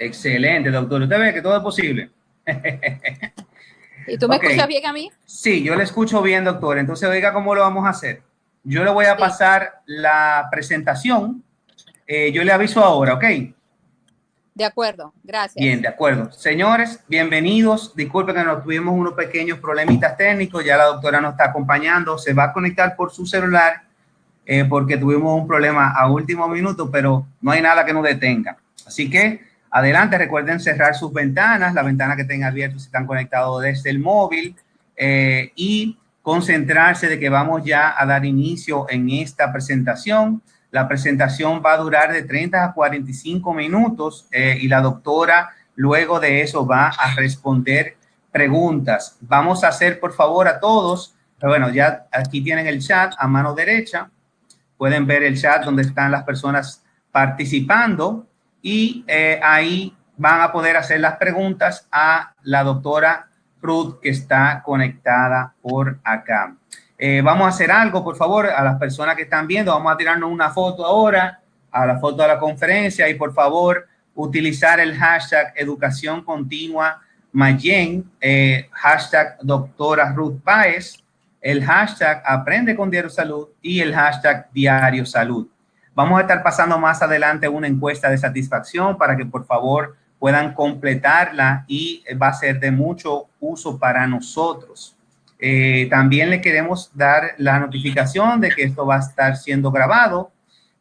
Excelente, doctor. Usted ve que todo es posible. ¿Y tú me escuchas bien a mí? Sí, yo le escucho bien, doctor. Entonces, oiga, ¿cómo lo vamos a hacer? Yo le voy a pasar la presentación. Yo le aviso ahora, ¿ok? De acuerdo, gracias. Bien, de acuerdo. Señores, bienvenidos. Disculpen que nos tuvimos unos pequeños problemitas técnicos. Ya la doctora nos está acompañando. Se va a conectar por su celular porque tuvimos un problema a último minuto, pero no hay nada que nos detenga. Así que adelante, recuerden cerrar sus ventanas, la ventana que tengan abiertas si están conectados desde el móvil y concentrarse de que vamos ya a dar inicio en esta presentación. La presentación va a durar de 30 a 45 minutos y la doctora luego de eso va a responder preguntas. Vamos a hacer, por favor, a todos, bueno, ya aquí tienen el chat a mano derecha. Pueden ver el chat donde están las personas participando y ahí van a poder hacer las preguntas a la doctora Ruth que está conectada por acá. Vamos a hacer algo, por favor, a las personas que están viendo. Vamos a tirarnos una foto ahora, a la foto de la conferencia y por favor utilizar el hashtag Educación Continua Mayen, hashtag doctora Ruth Páez, el hashtag Aprende con Diario Salud y el hashtag Diario Salud. Vamos a estar pasando más adelante una encuesta de satisfacción para que por favor puedan completarla y va a ser de mucho uso para nosotros. También le queremos dar la notificación de que esto va a estar siendo grabado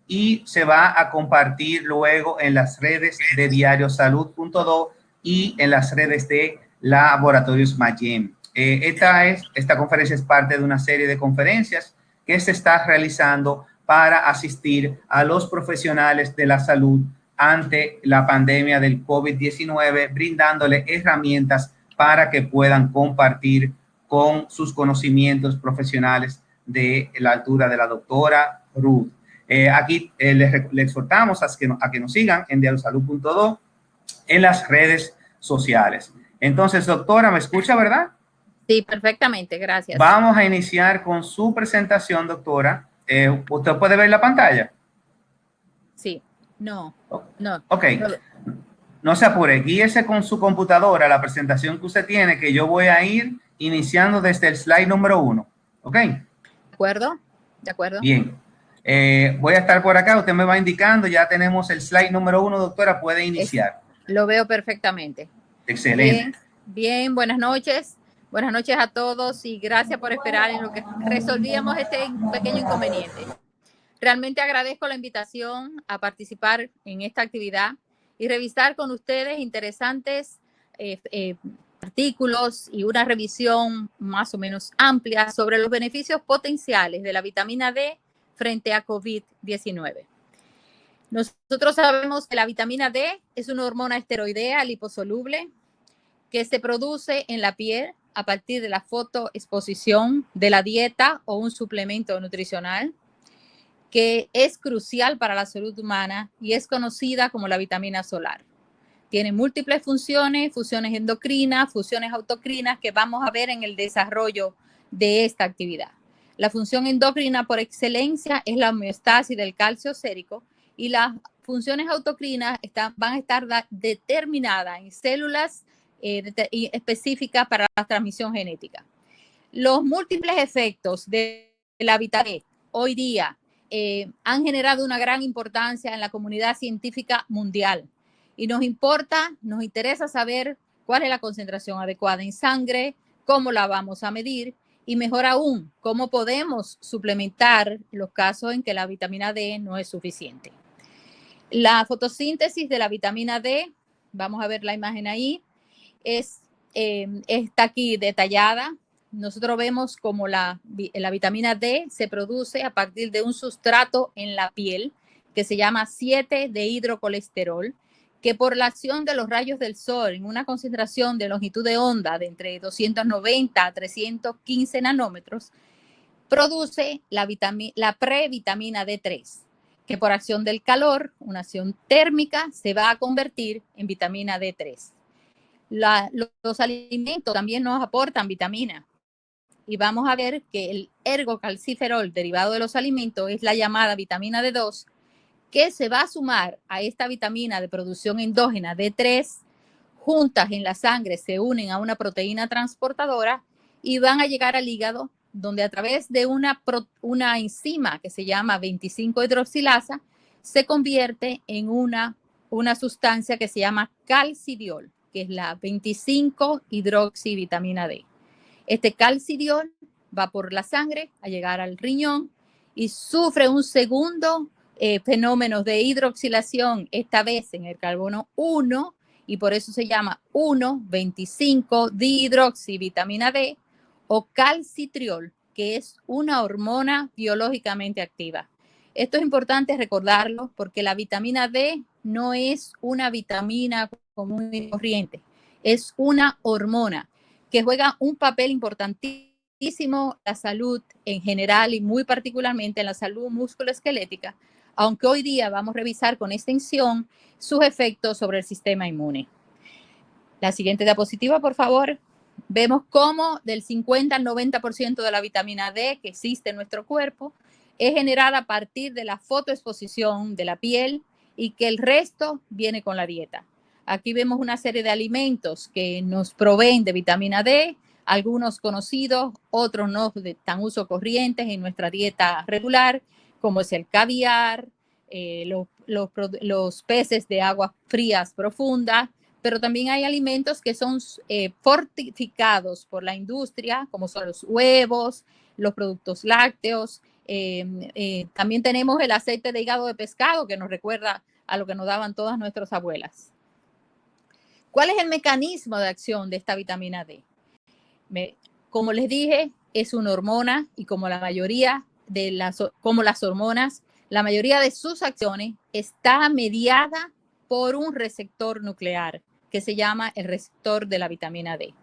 y se va a compartir luego en las redes de diariosalud.do y en las redes de Laboratorios Mayen. Esta conferencia es parte de una serie de conferencias que se está realizando para asistir a los profesionales de la salud ante la pandemia del COVID-19, brindándole herramientas para que puedan compartir con sus conocimientos profesionales de la altura de la doctora Ruth. Aquí les exhortamos a que nos sigan en diariosalud.do en las redes sociales. Entonces, doctora, ¿me escucha, verdad? Sí, perfectamente, gracias. Vamos a iniciar con su presentación, doctora. ¿Usted puede ver la pantalla? Sí, no. Ok, no se apure, guíese con su computadora la presentación que usted tiene, que yo voy a ir iniciando desde el slide número 1. ¿Ok? ¿De acuerdo? De acuerdo. Bien. Voy a estar por acá, usted me va indicando, ya tenemos el slide número 1, doctora, puede iniciar. Lo veo perfectamente. Excelente. Bien, buenas noches. Buenas noches a todos y gracias por esperar en lo que resolvíamos este pequeño inconveniente. Realmente agradezco la invitación a participar en esta actividad y revisar con ustedes interesantes artículos y una revisión más o menos amplia sobre los beneficios potenciales de la vitamina D frente a COVID-19. Nosotros sabemos que la vitamina D es una hormona esteroidea liposoluble que se produce en la piel a partir de la fotoexposición de la dieta o un suplemento nutricional que es crucial para la salud humana y es conocida como la vitamina solar. Tiene múltiples funciones, funciones endocrinas, funciones autocrinas que vamos a ver en el desarrollo de esta actividad. La función endocrina por excelencia es la homeostasis del calcio sérico y las funciones autocrinas van a estar determinadas en células específicas para la transmisión genética. Los múltiples efectos de la vitamina D hoy día han generado una gran importancia en la comunidad científica mundial y nos interesa saber cuál es la concentración adecuada en sangre, cómo la vamos a medir y mejor aún, cómo podemos suplementar los casos en que la vitamina D no es suficiente. La fotosíntesis de la vitamina D, vamos a ver la imagen ahí, está aquí detallada. Nosotros vemos como la vitamina D se produce a partir de un sustrato en la piel que se llama 7-dehidrocolesterol, que por la acción de los rayos del sol en una concentración de longitud de onda de entre 290 a 315 nanómetros, produce la previtamina D3, que por acción del calor, una acción térmica, se va a convertir en vitamina D3. Los alimentos también nos aportan vitamina. Y vamos a ver que el ergocalciferol derivado de los alimentos es la llamada vitamina D2, que se va a sumar a esta vitamina de producción endógena D3, juntas en la sangre se unen a una proteína transportadora y van a llegar al hígado, donde a través de una enzima que se llama 25-hidroxilasa se convierte en una sustancia que se llama calcidiol, que es la 25-hidroxivitamina D. Este calcidiol va por la sangre a llegar al riñón y sufre un segundo fenómeno de hidroxilación, esta vez en el carbono 1, y por eso se llama 1,25-dihidroxivitamina D o calcitriol, que es una hormona biológicamente activa. Esto es importante recordarlo porque la vitamina D no es una vitamina común y corriente, es una hormona que juega un papel importantísimo en la salud en general y muy particularmente en la salud musculoesquelética, aunque hoy día vamos a revisar con extensión sus efectos sobre el sistema inmune. La siguiente diapositiva, por favor. Vemos cómo del 50 al 90% de la vitamina D que existe en nuestro cuerpo es generada a partir de la fotoexposición de la piel y que el resto viene con la dieta. Aquí vemos una serie de alimentos que nos proveen de vitamina D, algunos conocidos, otros no de tan uso corrientes en nuestra dieta regular, como es el caviar, los peces de aguas frías profundas, pero también hay alimentos que son fortificados por la industria, como son los huevos, los productos lácteos. También tenemos el aceite de hígado de pescado, que nos recuerda a lo que nos daban todas nuestras abuelas. ¿Cuál es el mecanismo de acción de esta vitamina D? Como les dije, es una hormona y como la mayoría de las hormonas, la mayoría de sus acciones está mediada por un receptor nuclear que se llama el receptor de la vitamina D.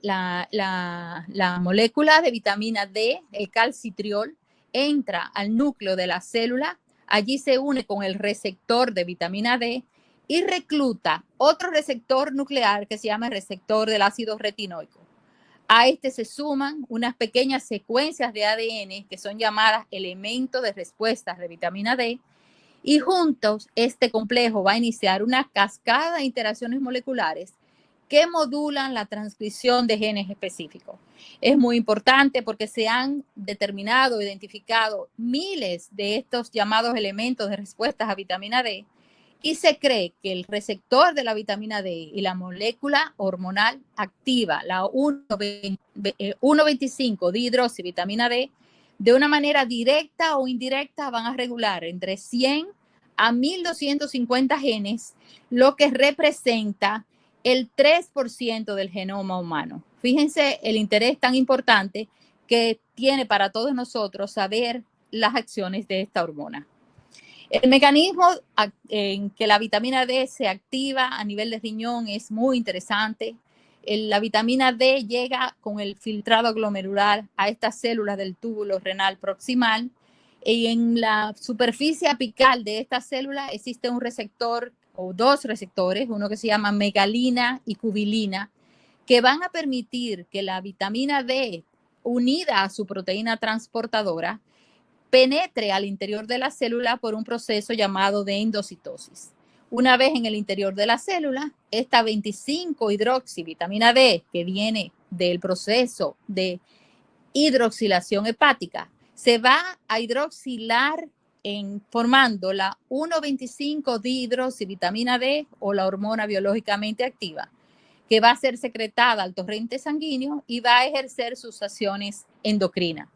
La molécula de vitamina D, el calcitriol, entra al núcleo de la célula, allí se une con el receptor de vitamina D y recluta otro receptor nuclear que se llama el receptor del ácido retinoico. A este se suman unas pequeñas secuencias de ADN que son llamadas elementos de respuestas de vitamina D y juntos este complejo va a iniciar una cascada de interacciones moleculares que modulan la transcripción de genes específicos. Es muy importante porque se han determinado, identificado miles de estos llamados elementos de respuestas a vitamina D y se cree que el receptor de la vitamina D y la molécula hormonal activa, la 1,25-dihidroxivitamina D, de una manera directa o indirecta van a regular entre 100 a 1250 genes, lo que representa el 3% del genoma humano. Fíjense el interés tan importante que tiene para todos nosotros saber las acciones de esta hormona. El mecanismo en que la vitamina D se activa a nivel de riñón es muy interesante. La vitamina D llega con el filtrado glomerular a estas células del túbulo renal proximal y en la superficie apical de esta célula existe un receptor o dos receptores, uno que se llama megalina y cubilina, que van a permitir que la vitamina D unida a su proteína transportadora penetre al interior de la célula por un proceso llamado de endocitosis. Una vez en el interior de la célula, esta 25-hidroxivitamina D, que viene del proceso de hidroxilación hepática, se va a hidroxilar formando la 1,25-dihidroxivitamina D o la hormona biológicamente activa, que va a ser secretada al torrente sanguíneo y va a ejercer sus acciones endocrinas.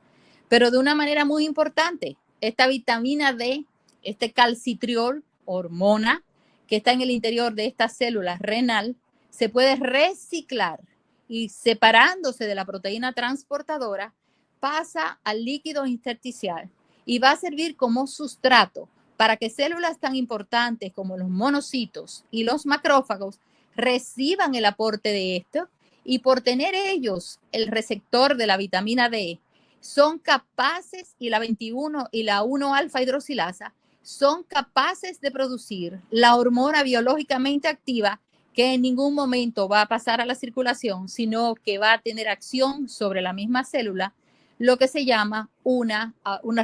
Pero de una manera muy importante, esta vitamina D, este calcitriol, hormona, que está en el interior de esta célula renal, se puede reciclar y separándose de la proteína transportadora, pasa al líquido intersticial y va a servir como sustrato para que células tan importantes como los monocitos y los macrófagos reciban el aporte de esto y por tener ellos el receptor de la vitamina D, son capaces, y la 21 y la 1-alfa hidroxilasa, son capaces de producir la hormona biológicamente activa que en ningún momento va a pasar a la circulación, sino que va a tener acción sobre la misma célula, lo que se llama una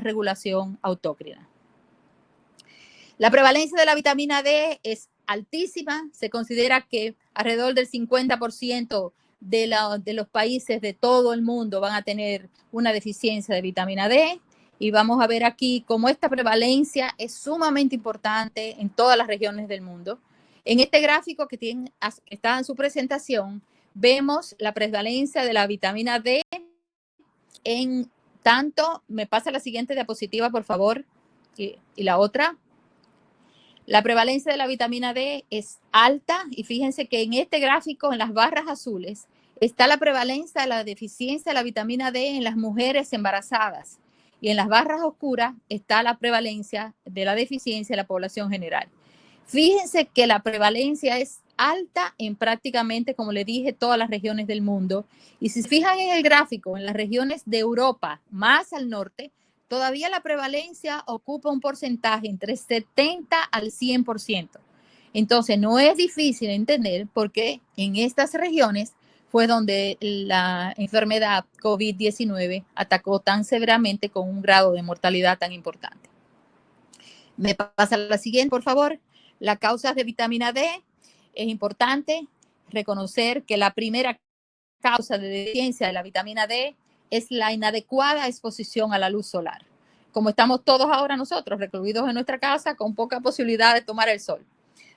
regulación autócrina. La prevalencia de la vitamina D es altísima. Se considera que alrededor del 50% de los países de todo el mundo van a tener una deficiencia de vitamina D. Y vamos a ver aquí cómo esta prevalencia es sumamente importante en todas las regiones del mundo. En este gráfico que está en su presentación, vemos la prevalencia de la vitamina D en tanto, me pasa la siguiente diapositiva, por favor, y la otra. La prevalencia de la vitamina D es alta y fíjense que en este gráfico, en las barras azules, está la prevalencia de la deficiencia de la vitamina D en las mujeres embarazadas y en las barras oscuras está la prevalencia de la deficiencia de la población general. Fíjense que la prevalencia es alta en prácticamente, como le dije, todas las regiones del mundo. Y si se fijan en el gráfico, en las regiones de Europa más al norte, todavía la prevalencia ocupa un porcentaje entre 70 al 100%. Entonces, no es difícil entender por qué en estas regiones fue donde la enfermedad COVID-19 atacó tan severamente con un grado de mortalidad tan importante. Me pasa la siguiente, por favor. Las causas de vitamina D. Es importante reconocer que la primera causa de deficiencia de la vitamina D es la inadecuada exposición a la luz solar. Como estamos todos ahora nosotros recluidos en nuestra casa con poca posibilidad de tomar el sol.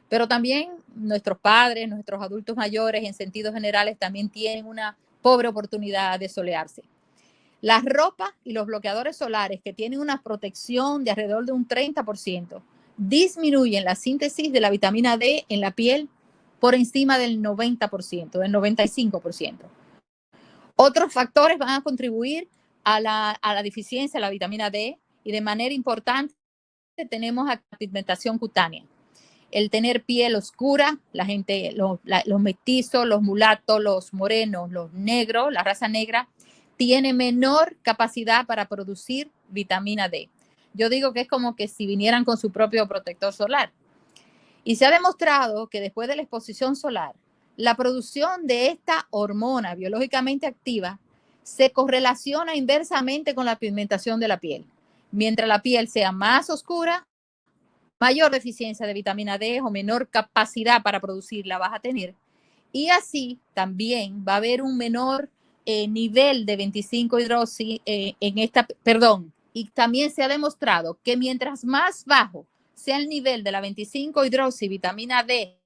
Pero también nuestros padres, nuestros adultos mayores en sentidos generales también tienen una pobre oportunidad de solearse. Las ropas y los bloqueadores solares que tienen una protección de alrededor de un 30% disminuyen la síntesis de la vitamina D en la piel por encima del 90%, del 95%. Otros factores van a contribuir a la deficiencia de la vitamina D y de manera importante tenemos la pigmentación cutánea. El tener piel oscura, la gente, los mestizos, los mulatos, los morenos, los negros, la raza negra, tiene menor capacidad para producir vitamina D. Yo digo que es como que si vinieran con su propio protector solar. Y se ha demostrado que después de la exposición solar, la producción de esta hormona biológicamente activa se correlaciona inversamente con la pigmentación de la piel. Mientras la piel sea más oscura, mayor deficiencia de vitamina D o menor capacidad para producirla vas a tener. Y así también va a haber un menor nivel de 25-hidroxi en esta, perdón, y también se ha demostrado que mientras más bajo sea el nivel de la 25-hidroxi vitamina D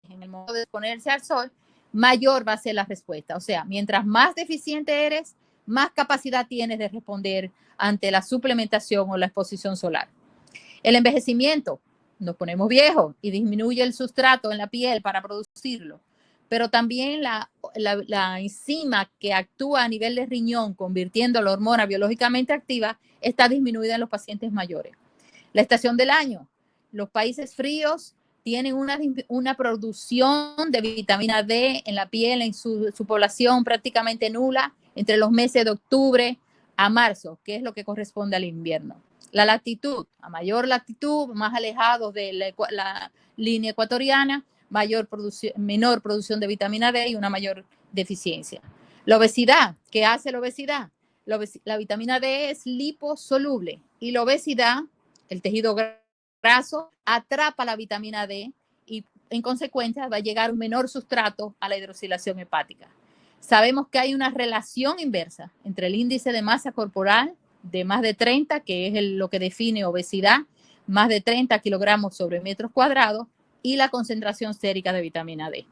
en el momento de exponerse al sol, mayor va a ser la respuesta. O sea, mientras más deficiente eres, más capacidad tienes de responder ante la suplementación o la exposición solar. El envejecimiento, nos ponemos viejos y disminuye el sustrato en la piel para producirlo, pero también la enzima que actúa a nivel de riñón, convirtiendo la hormona biológicamente activa, está disminuida en los pacientes mayores. La estación del año, los países fríos tienen una producción de vitamina D en la piel, en su población prácticamente nula, entre los meses de octubre a marzo, que es lo que corresponde al invierno. La latitud, a mayor latitud, más alejados de la línea ecuatoriana, menor producción de vitamina D y una mayor deficiencia. La obesidad, ¿qué hace la obesidad? La vitamina D es liposoluble y la obesidad, el tejido graso, atrapa la vitamina D y en consecuencia va a llegar un menor sustrato a la hidroxilación hepática. Sabemos que hay una relación inversa entre el índice de masa corporal de más de 30, que es lo que define obesidad, más de 30 kilogramos sobre metros cuadrados, y la concentración sérica de vitamina D.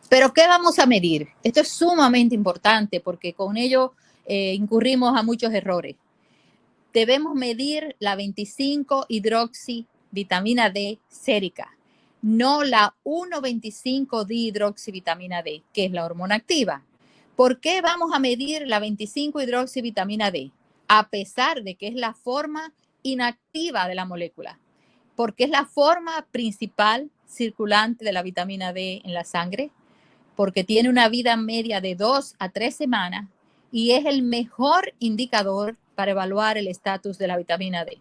Pero, ¿qué vamos a medir? Esto es sumamente importante porque con ello incurrimos a muchos errores. Debemos medir la 25-hidroxivitamina D sérica, no la 1,25-dihidroxivitamina D, que es la hormona activa. ¿Por qué vamos a medir la 25-hidroxivitamina D? A pesar de que es la forma inactiva de la molécula, porque es la forma principal circulante de la vitamina D en la sangre, porque tiene una vida media de 2 a 3 semanas y es el mejor indicador para evaluar el estatus de la vitamina D.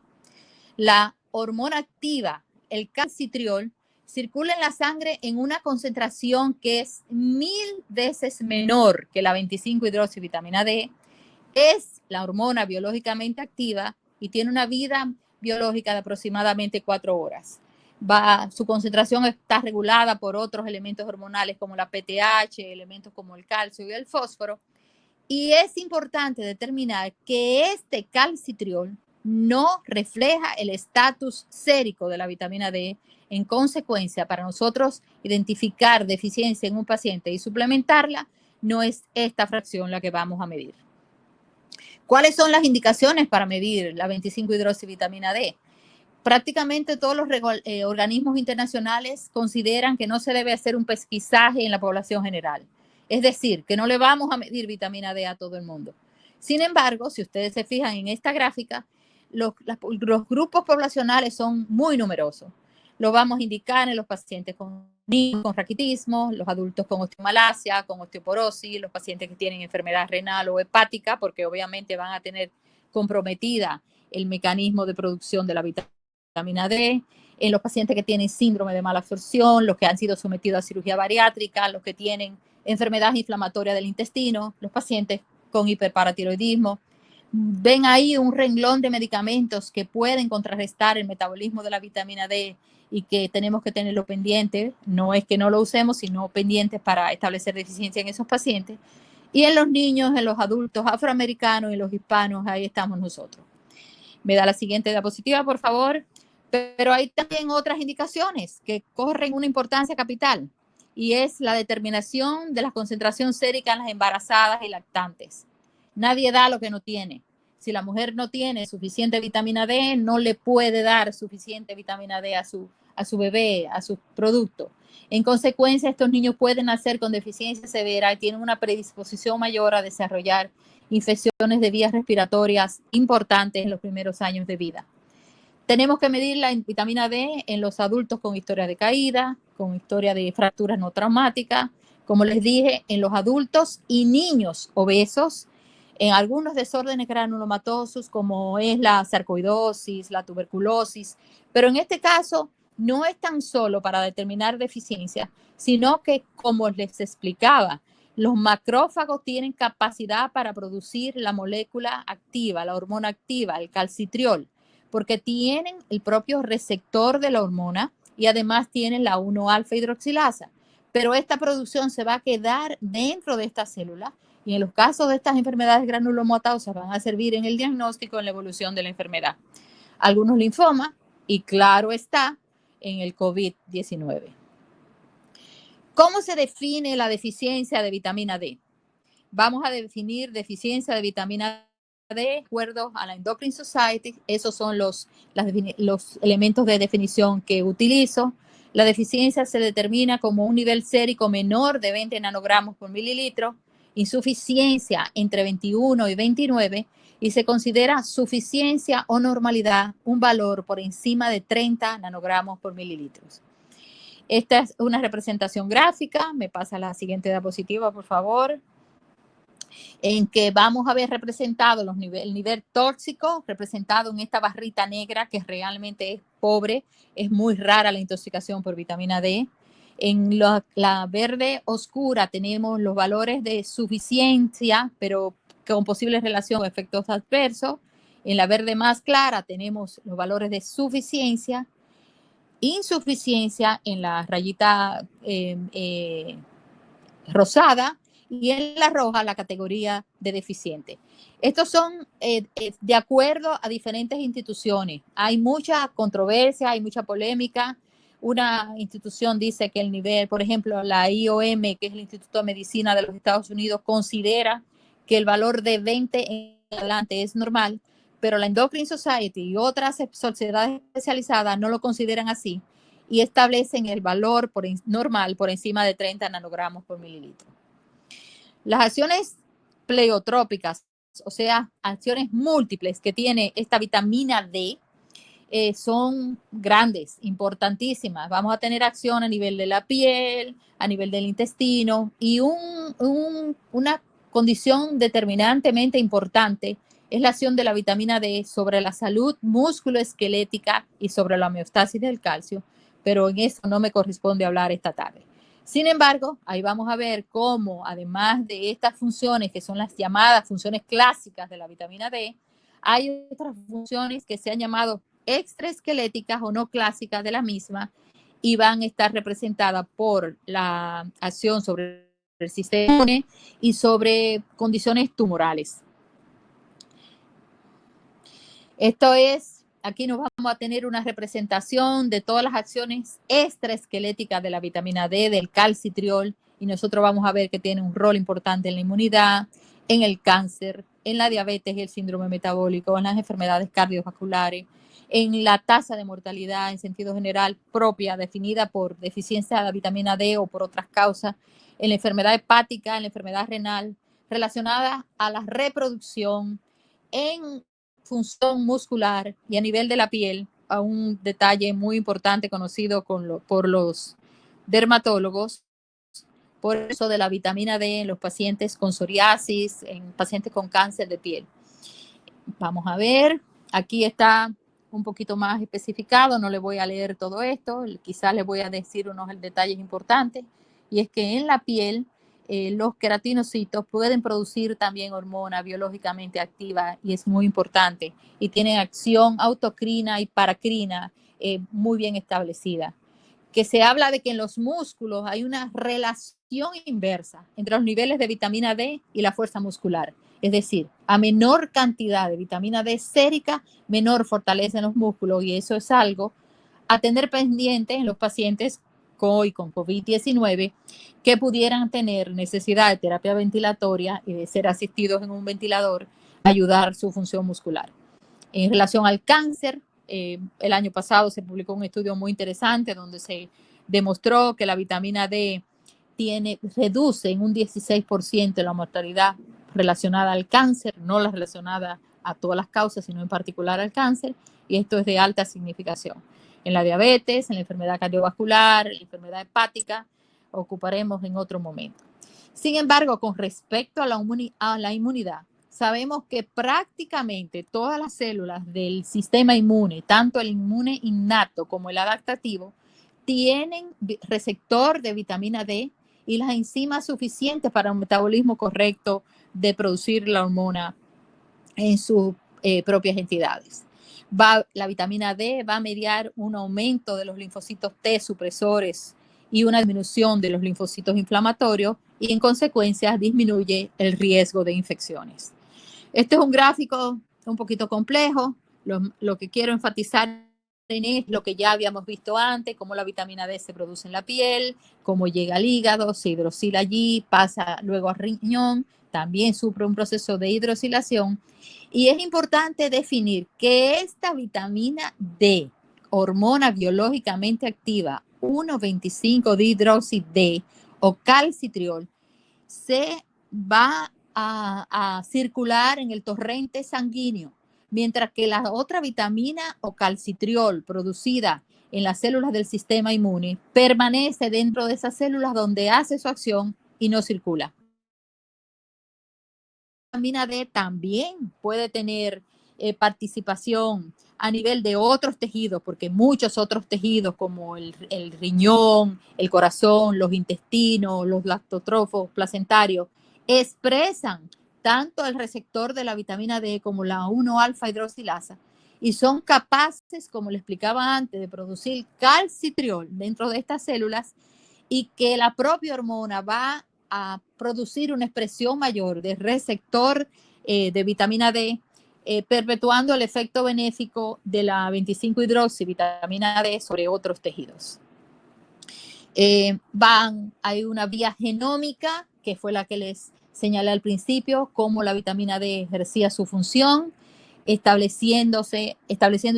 La hormona activa, el calcitriol, circula en la sangre en una concentración que es 1000 veces menor que la 25-hidroxivitamina D. Es la hormona biológicamente activa y tiene una vida biológica de aproximadamente 4 horas. Su concentración está regulada por otros elementos hormonales como la PTH, elementos como el calcio y el fósforo. Y es importante determinar que este calcitriol no refleja el estatus sérico de la vitamina D. En consecuencia, para nosotros identificar deficiencia en un paciente y suplementarla, no es esta fracción la que vamos a medir. ¿Cuáles son las indicaciones para medir la 25-hidroxivitamina D? Prácticamente todos los organismos internacionales consideran que no se debe hacer un pesquisaje en la población general. Es decir, que no le vamos a medir vitamina D a todo el mundo. Sin embargo, si ustedes se fijan en esta gráfica, los grupos poblacionales son muy numerosos. Lo vamos a indicar en los pacientes con raquitismo, los adultos con osteomalacia, con osteoporosis, los pacientes que tienen enfermedad renal o hepática, porque obviamente van a tener comprometida el mecanismo de producción de la vitamina D, en los pacientes que tienen síndrome de mala absorción, los que han sido sometidos a cirugía bariátrica, los que tienen enfermedad inflamatoria del intestino, los pacientes con hiperparatiroidismo. Ven ahí un renglón de medicamentos que pueden contrarrestar el metabolismo de la vitamina D y que tenemos que tenerlo pendiente. No es que no lo usemos, sino pendientes para establecer deficiencia en esos pacientes. Y en los niños, en los adultos afroamericanos y los hispanos, ahí estamos nosotros. Me da la siguiente diapositiva, por favor. Pero hay también otras indicaciones que corren una importancia capital y es la determinación de la concentración sérica en las embarazadas y lactantes. Nadie da lo que no tiene. Si la mujer no tiene suficiente vitamina D, no le puede dar suficiente vitamina D a su bebé, a su producto. En consecuencia, estos niños pueden nacer con deficiencia severa y tienen una predisposición mayor a desarrollar infecciones de vías respiratorias importantes en los primeros años de vida. Tenemos que medir la vitamina D en los adultos con historia de caída, con historia de fracturas no traumáticas, como les dije, en los adultos y niños obesos, en algunos desórdenes granulomatosos como es la sarcoidosis, la tuberculosis, pero en este caso no es tan solo para determinar deficiencia, sino que, como les explicaba, los macrófagos tienen capacidad para producir la molécula activa, la hormona activa, el calcitriol, porque tienen el propio receptor de la hormona y además tienen la 1-alfa hidroxilasa. Pero esta producción se va a quedar dentro de esta célula y en los casos de estas enfermedades granulomatosas van a servir en el diagnóstico, en la evolución de la enfermedad. Algunos linfomas y claro está en el COVID-19. ¿Cómo se define la deficiencia de vitamina D? Vamos a definir deficiencia de vitamina D de acuerdo a la Endocrine Society. Esos son los elementos de definición que utilizo. La deficiencia se determina como un nivel sérico menor de 20 nanogramos por mililitro, insuficiencia entre 21 y 29 y se considera suficiencia o normalidad un valor por encima de 30 nanogramos por mililitros. Esta es una representación gráfica. Me pasa la siguiente diapositiva, por favor, en que vamos a ver representado el nivel tóxico, representado en esta barrita negra que realmente es pobre, es muy rara la intoxicación por vitamina D. En la verde oscura tenemos los valores de suficiencia, pero con posible relación o efectos adversos. En la verde más clara tenemos los valores de suficiencia, insuficiencia en la rayita rosada, y en la roja la categoría de deficiente. Estos son de acuerdo a diferentes instituciones. Hay mucha controversia, hay mucha polémica. Una institución dice que el nivel, por ejemplo, la IOM, que es el Instituto de Medicina de los Estados Unidos, considera que el valor de 20 en adelante es normal, pero la Endocrine Society y otras sociedades especializadas no lo consideran así y establecen el valor normal por encima de 30 nanogramos por mililitro. Las acciones pleiotrópicas, o sea, acciones múltiples que tiene esta vitamina D, son grandes, importantísimas. Vamos a tener acción a nivel de la piel, a nivel del intestino y una condición determinantemente importante es la acción de la vitamina D sobre la salud musculoesquelética y sobre la homeostasis del calcio, pero en eso no me corresponde hablar esta tarde. Sin embargo, ahí vamos a ver cómo, además de estas funciones, que son las llamadas funciones clásicas de la vitamina D, hay otras funciones que se han llamado extraesqueléticas o no clásicas de la misma y van a estar representadas por la acción sobre el sistema inmune y sobre condiciones tumorales. Esto es, aquí nos vamos a tener una representación de todas las acciones extraesqueléticas de la vitamina D, del calcitriol, y nosotros vamos a ver que tiene un rol importante en la inmunidad, en el cáncer, en la diabetes y el síndrome metabólico, en las enfermedades cardiovasculares, en la tasa de mortalidad en sentido general propia, definida por deficiencia de la vitamina D o por otras causas, en la enfermedad hepática, en la enfermedad renal, relacionada a la reproducción, en función muscular y a nivel de la piel, a un detalle muy importante conocido por los dermatólogos, por eso de la vitamina D en los pacientes con psoriasis, en pacientes con cáncer de piel. Vamos a ver, aquí está un poquito más especificado, no le voy a leer todo esto, quizás les voy a decir unos detalles importantes, y es que en la piel los queratinocitos pueden producir también hormona biológicamente activa y es muy importante, y tienen acción autocrina y paracrina muy bien establecida. Que se habla de que en los músculos hay una relación inversa entre los niveles de vitamina D y la fuerza muscular. Es decir, a menor cantidad de vitamina D sérica, menor fortaleza en los músculos, y eso es algo a tener pendiente en los pacientes con COVID-19 que pudieran tener necesidad de terapia ventilatoria y de ser asistidos en un ventilador, ayudar su función muscular. En relación al cáncer, el año pasado se publicó un estudio muy interesante donde se demostró que la vitamina D reduce en un 16% la mortalidad relacionada al cáncer, no la relacionada a todas las causas, sino en particular al cáncer, y esto es de alta significación. En la diabetes, en la enfermedad cardiovascular, en la enfermedad hepática, ocuparemos en otro momento. Sin embargo, con respecto a la inmunidad, sabemos que prácticamente todas las células del sistema inmune, tanto el inmune innato como el adaptativo, tienen receptor de vitamina D y las enzimas suficientes para un metabolismo correcto de producir la hormona en sus propias entidades. La vitamina D va a mediar un aumento de los linfocitos T supresores y una disminución de los linfocitos inflamatorios y en consecuencia disminuye el riesgo de infecciones. Este es un gráfico un poquito complejo. Lo que quiero enfatizar es lo que ya habíamos visto antes, cómo la vitamina D se produce en la piel, cómo llega al hígado, se hidroxila allí, pasa luego al riñón, también sufre un proceso de hidroxilación. Y es importante definir que esta vitamina D, hormona biológicamente activa, 1,25-dihidroxi-D o calcitriol, se va a circular en el torrente sanguíneo, mientras que la otra vitamina o calcitriol producida en las células del sistema inmune permanece dentro de esas células donde hace su acción y no circula. La vitamina D también puede tener participación a nivel de otros tejidos, porque muchos otros tejidos como el riñón, el corazón, los intestinos, los lactotrofos placentarios, expresan tanto el receptor de la vitamina D como la 1-alfa hidroxilasa y son capaces, como le explicaba antes, de producir calcitriol dentro de estas células y que la propia hormona va a producir una expresión mayor de receptor de vitamina D, perpetuando el efecto benéfico de la 25-hidroxivitamina D sobre otros tejidos. Hay una vía genómica, que fue la que les señalé al principio, cómo la vitamina D ejercía su función, estableciéndose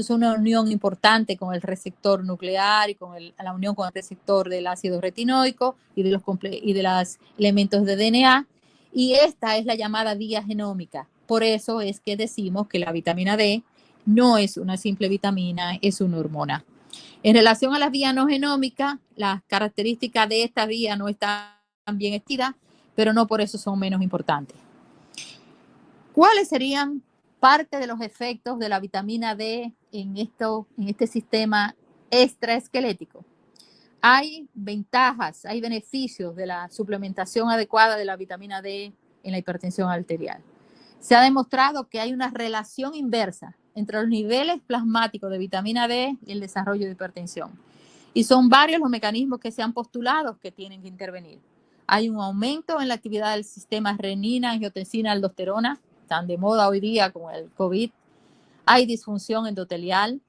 una unión importante con el receptor nuclear y con la unión con el receptor del ácido retinoico y de los elementos de DNA. Y esta es la llamada vía genómica. Por eso es que decimos que la vitamina D no es una simple vitamina, es una hormona. En relación a las vías no genómicas, las características de esta vía no están bien estudiadas, pero no por eso son menos importantes. ¿Cuáles serían parte de los efectos de la vitamina D en este sistema extraesquelético? Hay ventajas, hay beneficios de la suplementación adecuada de la vitamina D en la hipertensión arterial. Se ha demostrado que hay una relación inversa entre los niveles plasmáticos de vitamina D y el desarrollo de hipertensión. Y son varios los mecanismos que se han postulado que tienen que intervenir. Hay un aumento en la actividad del sistema renina, angiotensina, aldosterona, tan de moda hoy día con el COVID. Hay disfunción endotelial,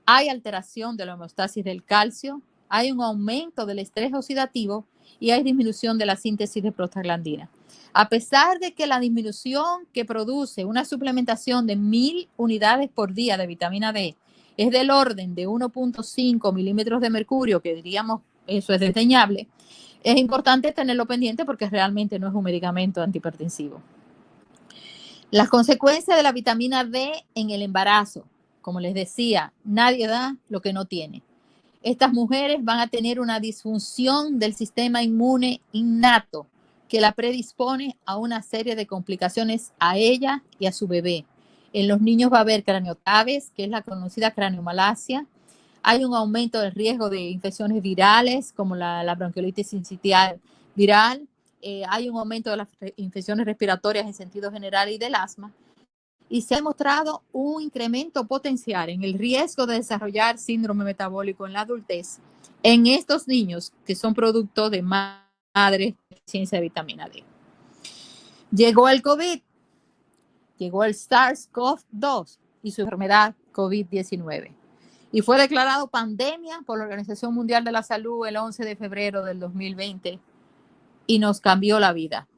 hay alteración de la homeostasis del calcio, hay un aumento del estrés oxidativo y hay disminución de la síntesis de prostaglandina. A pesar de que la disminución que produce una suplementación de 1000 unidades por día de vitamina D es del orden de 1.5 milímetros de mercurio, que diríamos eso es desdeñable, es importante tenerlo pendiente porque realmente no es un medicamento antihipertensivo. Las consecuencias de la vitamina D en el embarazo, como les decía, nadie da lo que no tiene. Estas mujeres van a tener una disfunción del sistema inmune innato que la predispone a una serie de complicaciones a ella y a su bebé. En los niños va a haber craniotabes, que es la conocida craniomalacia. Hay un aumento del riesgo de infecciones virales, como la bronquiolitis sincitial viral. Hay un aumento de las infecciones respiratorias en sentido general y del asma. Y se ha demostrado un incremento potencial en el riesgo de desarrollar síndrome metabólico en la adultez en estos niños que son producto de madres deficiencia de vitamina D. Llegó el COVID, llegó el SARS-CoV-2 y su enfermedad COVID-19. Y fue declarado pandemia por la Organización Mundial de la Salud el 11 de febrero del 2020 y nos cambió la vida.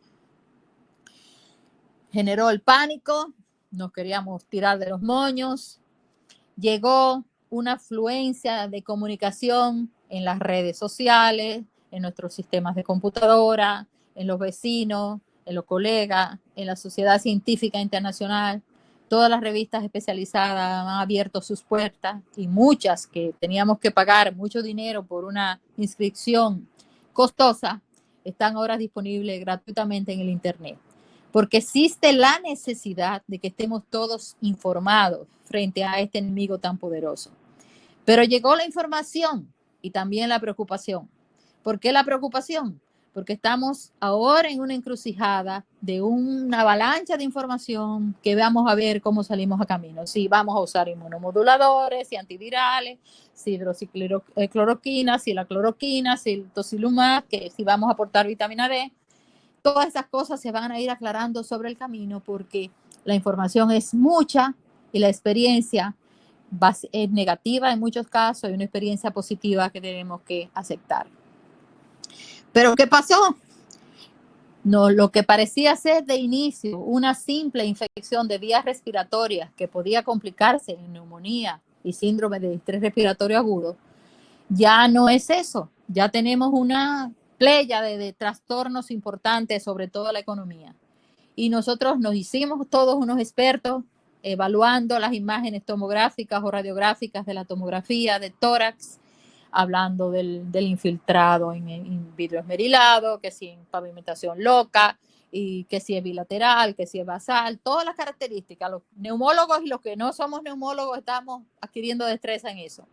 Generó el pánico, nos queríamos tirar de los moños, llegó una afluencia de comunicación en las redes sociales, en nuestros sistemas de computadora, en los vecinos, en los colegas, en la sociedad científica internacional. Todas las revistas especializadas han abierto sus puertas y muchas que teníamos que pagar mucho dinero por una inscripción costosa están ahora disponibles gratuitamente en el Internet. Porque existe la necesidad de que estemos todos informados frente a este enemigo tan poderoso. Pero llegó la información y también la preocupación. ¿Por qué la preocupación? Porque estamos ahora en una encrucijada de una avalancha de información que vamos a ver cómo salimos a camino. Si vamos a usar inmunomoduladores, si antivirales, si hidroxicloroquina, si la cloroquina, si el tocilizumab, que si vamos a aportar vitamina D. Todas esas cosas se van a ir aclarando sobre el camino porque la información es mucha y la experiencia es negativa en muchos casos y una experiencia positiva que tenemos que aceptar. ¿Pero qué pasó? No, lo que parecía ser de inicio una simple infección de vías respiratorias que podía complicarse en neumonía y síndrome de estrés respiratorio agudo, ya no es eso. Ya tenemos una playa de trastornos importantes, sobre todo la economía. Y nosotros nos hicimos todos unos expertos evaluando las imágenes tomográficas o radiográficas de la tomografía de tórax, hablando del infiltrado en vidrio esmerilado, que si en pavimentación loca, y que si es bilateral, que si es basal, todas las características. Los neumólogos y los que no somos neumólogos estamos adquiriendo destreza en eso.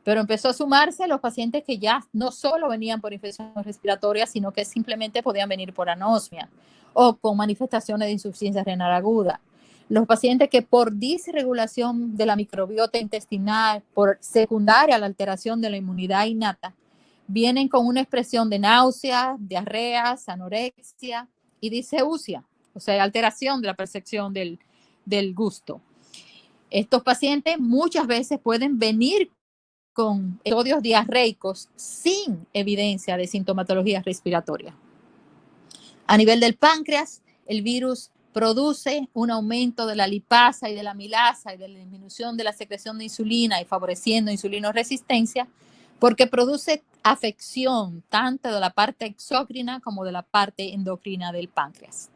Pero empezó a sumarse los pacientes que ya no solo venían por infecciones respiratorias, sino que simplemente podían venir por anosmia o con manifestaciones de insuficiencia renal aguda. Los pacientes que por disregulación de la microbiota intestinal, por secundaria a la alteración de la inmunidad innata, vienen con una expresión de náuseas, diarreas, anorexia y diseusia, o sea, alteración de la percepción del gusto. Estos pacientes muchas veces pueden venir con episodios diarreicos sin evidencia de sintomatología respiratoria. A nivel del páncreas, el virus produce un aumento de la lipasa y de la amilasa y de la disminución de la secreción de insulina y favoreciendo insulinoresistencia porque produce afección tanto de la parte exócrina como de la parte endocrina del páncreas.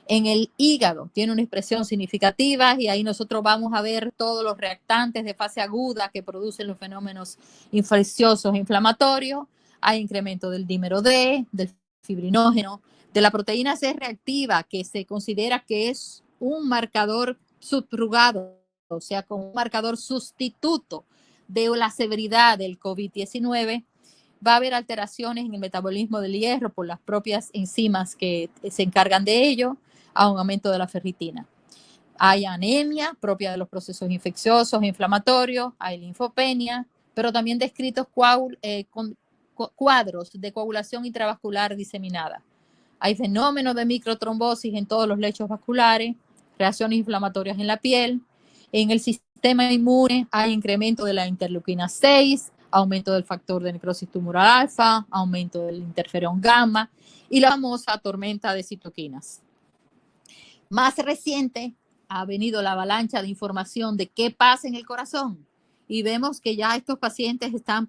En el hígado tiene una expresión significativa y ahí nosotros vamos a ver todos los reactantes de fase aguda que producen los fenómenos infecciosos e inflamatorios. Hay incremento del dímero D, del fibrinógeno, de la proteína C reactiva, que se considera que es un marcador subrogado, o sea, como un marcador sustituto de la severidad del COVID-19. Va a haber alteraciones en el metabolismo del hierro por las propias enzimas que se encargan de ello, a un aumento de la ferritina. Hay anemia propia de los procesos infecciosos e inflamatorios, hay linfopenia, pero también descritos cuadros de coagulación intravascular diseminada. Hay fenómenos de microtrombosis en todos los lechos vasculares, reacciones inflamatorias en la piel. En el sistema inmune hay incremento de la interleuquina 6, aumento del factor de necrosis tumoral alfa, aumento del interferón gamma y la famosa tormenta de citoquinas. Más reciente ha venido la avalancha de información de qué pasa en el corazón y vemos que ya estos pacientes están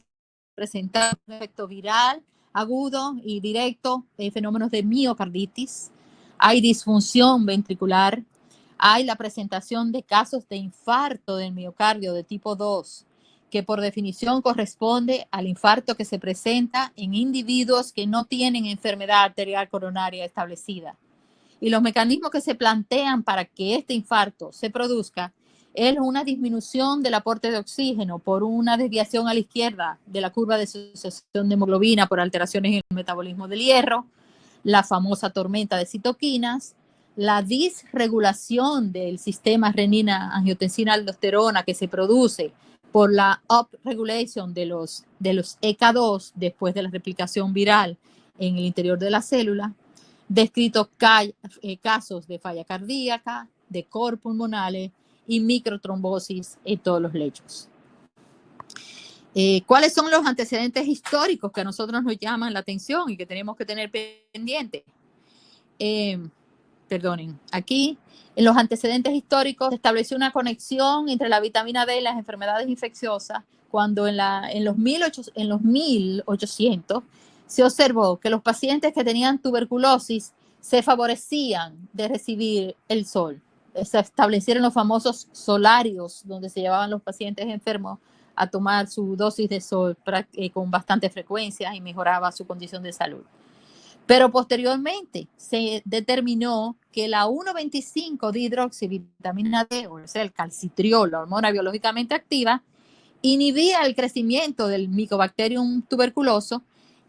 presentando un efecto viral agudo y directo de fenómenos de miocarditis. Hay disfunción ventricular, hay la presentación de casos de infarto del miocardio de tipo 2, que por definición corresponde al infarto que se presenta en individuos que no tienen enfermedad arterial coronaria establecida. Y los mecanismos que se plantean para que este infarto se produzca es una disminución del aporte de oxígeno por una desviación a la izquierda de la curva de asociación de hemoglobina por alteraciones en el metabolismo del hierro, la famosa tormenta de citoquinas, la disregulación del sistema renina-angiotensina-aldosterona que se produce por la upregulation de los EK2 después de la replicación viral en el interior de la célula, descritos casos de falla cardíaca, de cor pulmonales y microtrombosis en todos los lechos. ¿Cuáles son los antecedentes históricos que a nosotros nos llaman la atención y que tenemos que tener pendiente? Perdonen, aquí en los antecedentes históricos se estableció una conexión entre la vitamina D y las enfermedades infecciosas cuando en los 1800 se observó que los pacientes que tenían tuberculosis se favorecían de recibir el sol. Se establecieron los famosos solarios donde se llevaban los pacientes enfermos a tomar su dosis de sol con bastante frecuencia y mejoraba su condición de salud. Pero posteriormente se determinó que la 1,25 dihidroxivitamina D, o sea, el calcitriol, la hormona biológicamente activa, inhibía el crecimiento del Mycobacterium tuberculoso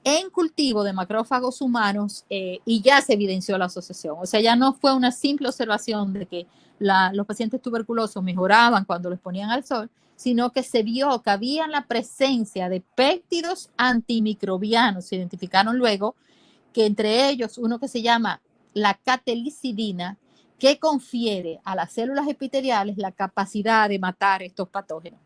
en cultivo de macrófagos humanos y ya se evidenció la asociación. O sea, ya no fue una simple observación de que los pacientes tuberculosos mejoraban cuando los ponían al sol, sino que se vio que había la presencia de péptidos antimicrobianos. Se identificaron luego que entre ellos uno que se llama la catelicidina, que confiere a las células epiteliales la capacidad de matar estos patógenos.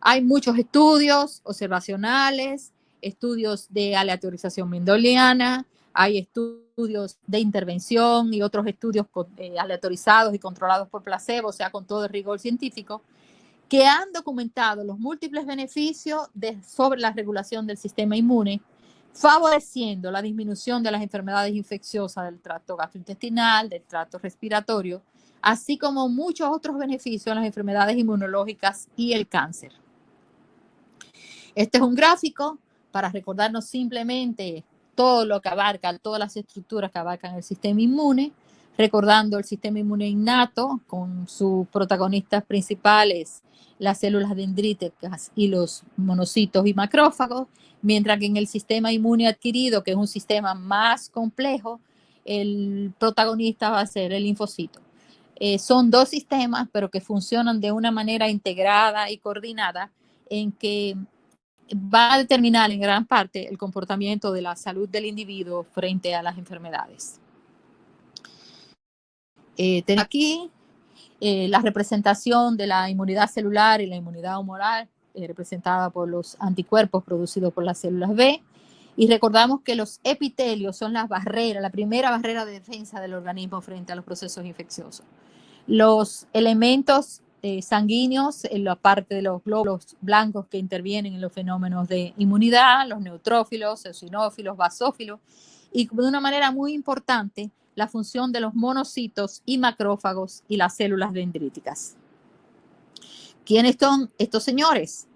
Hay muchos estudios observacionales, estudios de aleatorización mendeliana, hay estudios de intervención y otros estudios aleatorizados y controlados por placebo, o sea, con todo el rigor científico, que han documentado los múltiples beneficios sobre la regulación del sistema inmune, favoreciendo la disminución de las enfermedades infecciosas del tracto gastrointestinal, del tracto respiratorio, así como muchos otros beneficios en las enfermedades inmunológicas y el cáncer. Este es un gráfico para recordarnos simplemente todo lo que abarca, todas las estructuras que abarcan el sistema inmune, recordando el sistema inmune innato con sus protagonistas principales, las células dendríticas y los monocitos y macrófagos, mientras que en el sistema inmune adquirido, que es un sistema más complejo, el protagonista va a ser el linfocito. Son dos sistemas, pero que funcionan de una manera integrada y coordinada en que va a determinar en gran parte el comportamiento de la salud del individuo frente a las enfermedades. Tengo aquí la representación de la inmunidad celular y la inmunidad humoral, representada por los anticuerpos producidos por las células B. Y recordamos que los epitelios son las barreras, la primera barrera de defensa del organismo frente a los procesos infecciosos. Los elementos sanguíneos, en la parte de los glóbulos blancos que intervienen en los fenómenos de inmunidad, los neutrófilos, eosinófilos, basófilos, y de una manera muy importante, la función de los monocitos y macrófagos y las células dendríticas. ¿Quiénes son estos señores?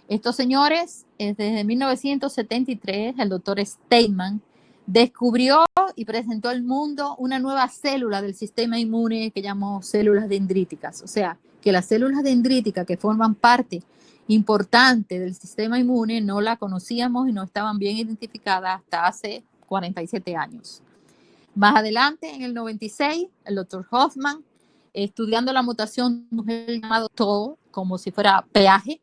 Estos señores, desde 1973, el doctor Steinman descubrió y presentó al mundo una nueva célula del sistema inmune que llamó células dendríticas. O sea, que las células dendríticas que forman parte importante del sistema inmune no la conocíamos y no estaban bien identificadas hasta hace 47 años. Más adelante, en el 96, el doctor Hoffman estudiando la mutación de un gen llamado TOL, como si fuera peaje,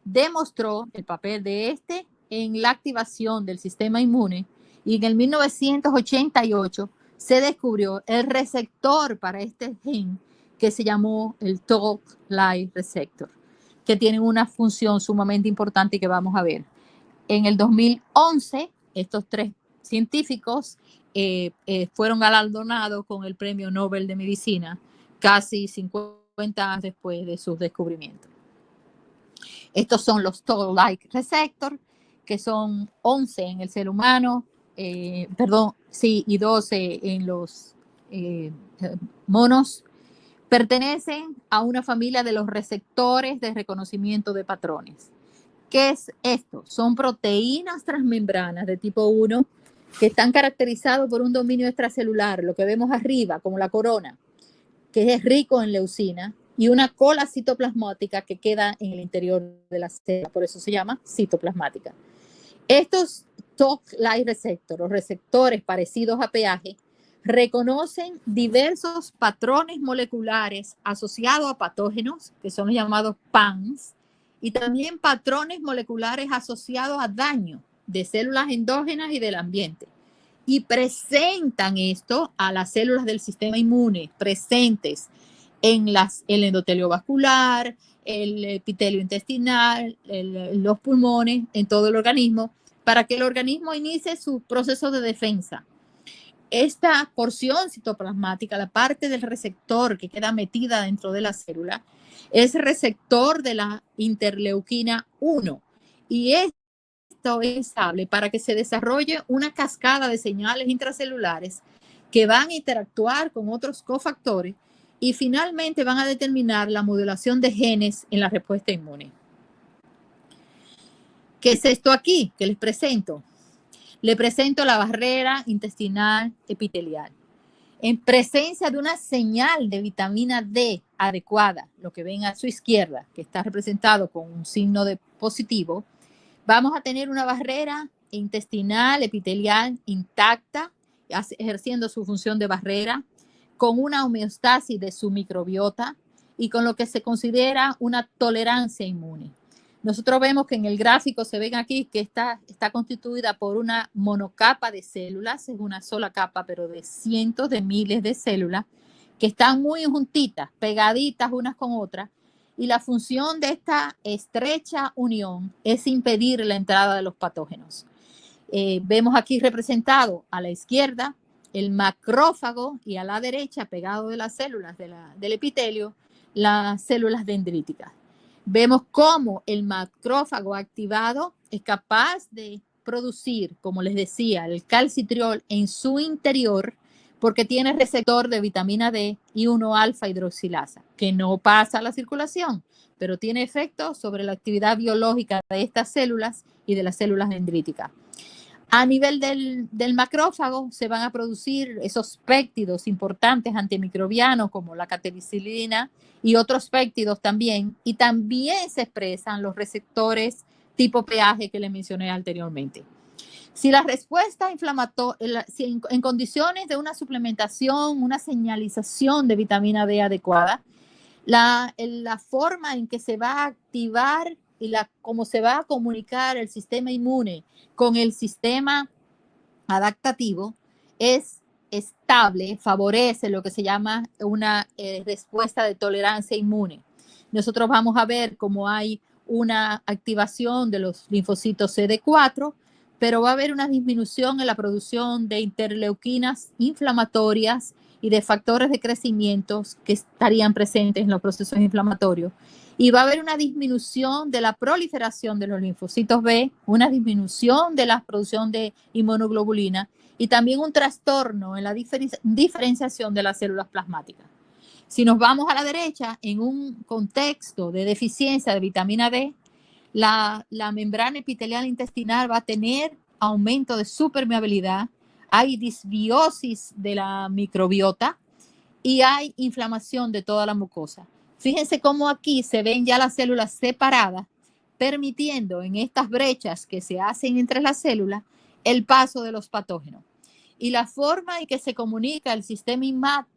demostró el papel de este en la activación del sistema inmune, y en el 1988 se descubrió el receptor para este gen que se llamó el Toll-like receptor, que tiene una función sumamente importante que vamos a ver. En el 2011, estos 3 científicos fueron galardonados con el Premio Nobel de Medicina casi 50 años después de sus descubrimientos. Estos son los Toll-like receptor, que son 11 en el ser humano, y 12 en los monos. Pertenecen a una familia de los receptores de reconocimiento de patrones. ¿Qué es esto? Son proteínas transmembranas de tipo 1 que están caracterizados por un dominio extracelular, lo que vemos arriba, como la corona, que es rico en leucina, y una cola citoplasmática que queda en el interior de la célula, por eso se llama citoplasmática. Estos Toll-like receptores, los receptores parecidos a peaje, reconocen diversos patrones moleculares asociados a patógenos, que son los llamados PANS, y también patrones moleculares asociados a daño de células endógenas y del ambiente. Y presentan esto a las células del sistema inmune presentes en el endotelio vascular, el epitelio intestinal, los pulmones, en todo el organismo, para que el organismo inicie su proceso de defensa. Esta porción citoplasmática, la parte del receptor que queda metida dentro de la célula, es receptor de la interleuquina 1, y esto es estable para que se desarrolle una cascada de señales intracelulares que van a interactuar con otros cofactores y finalmente van a determinar la modulación de genes en la respuesta inmune. ¿Qué es esto aquí que les presento? Le presento la barrera intestinal epitelial. En presencia de una señal de vitamina D adecuada, lo que ven a su izquierda, que está representado con un signo de positivo, vamos a tener una barrera intestinal epitelial intacta, ejerciendo su función de barrera, con una homeostasis de su microbiota y con lo que se considera una tolerancia inmune. Nosotros vemos que en el gráfico se ven aquí que está constituida por una monocapa de células, es una sola capa, pero de cientos de miles de células que están muy juntitas, pegaditas unas con otras, y la función de esta estrecha unión es impedir la entrada de los patógenos. Vemos aquí representado a la izquierda el macrófago y a la derecha, pegado de las células del epitelio, las células dendríticas. Vemos cómo el macrófago activado es capaz de producir, como les decía, el calcitriol en su interior porque tiene receptor de vitamina D y 1-alfa hidroxilasa, que no pasa a la circulación, pero tiene efecto sobre la actividad biológica de estas células y de las células dendríticas. A nivel del macrófago se van a producir esos péptidos importantes antimicrobianos como la catenicilina y otros péptidos también, y también se expresan los receptores tipo peaje que les mencioné anteriormente. Si la respuesta inflamatoria, si en condiciones de una suplementación, una señalización de vitamina D adecuada, la forma en que se va a activar y cómo se va a comunicar el sistema inmune con el sistema adaptativo es estable, favorece lo que se llama una respuesta de tolerancia inmune. Nosotros vamos a ver cómo hay una activación de los linfocitos CD4, pero va a haber una disminución en la producción de interleuquinas inflamatorias y de factores de crecimiento que estarían presentes en los procesos inflamatorios. Y va a haber una disminución de la proliferación de los linfocitos B, una disminución de la producción de inmunoglobulina y también un trastorno en la diferenciación de las células plasmáticas. Si nos vamos a la derecha, en un contexto de deficiencia de vitamina D, la membrana epitelial intestinal va a tener aumento de su permeabilidad, hay disbiosis de la microbiota y hay inflamación de toda la mucosa. Fíjense cómo aquí se ven ya las células separadas, permitiendo en estas brechas que se hacen entre las células el paso de los patógenos. Y la forma en que se comunica el sistema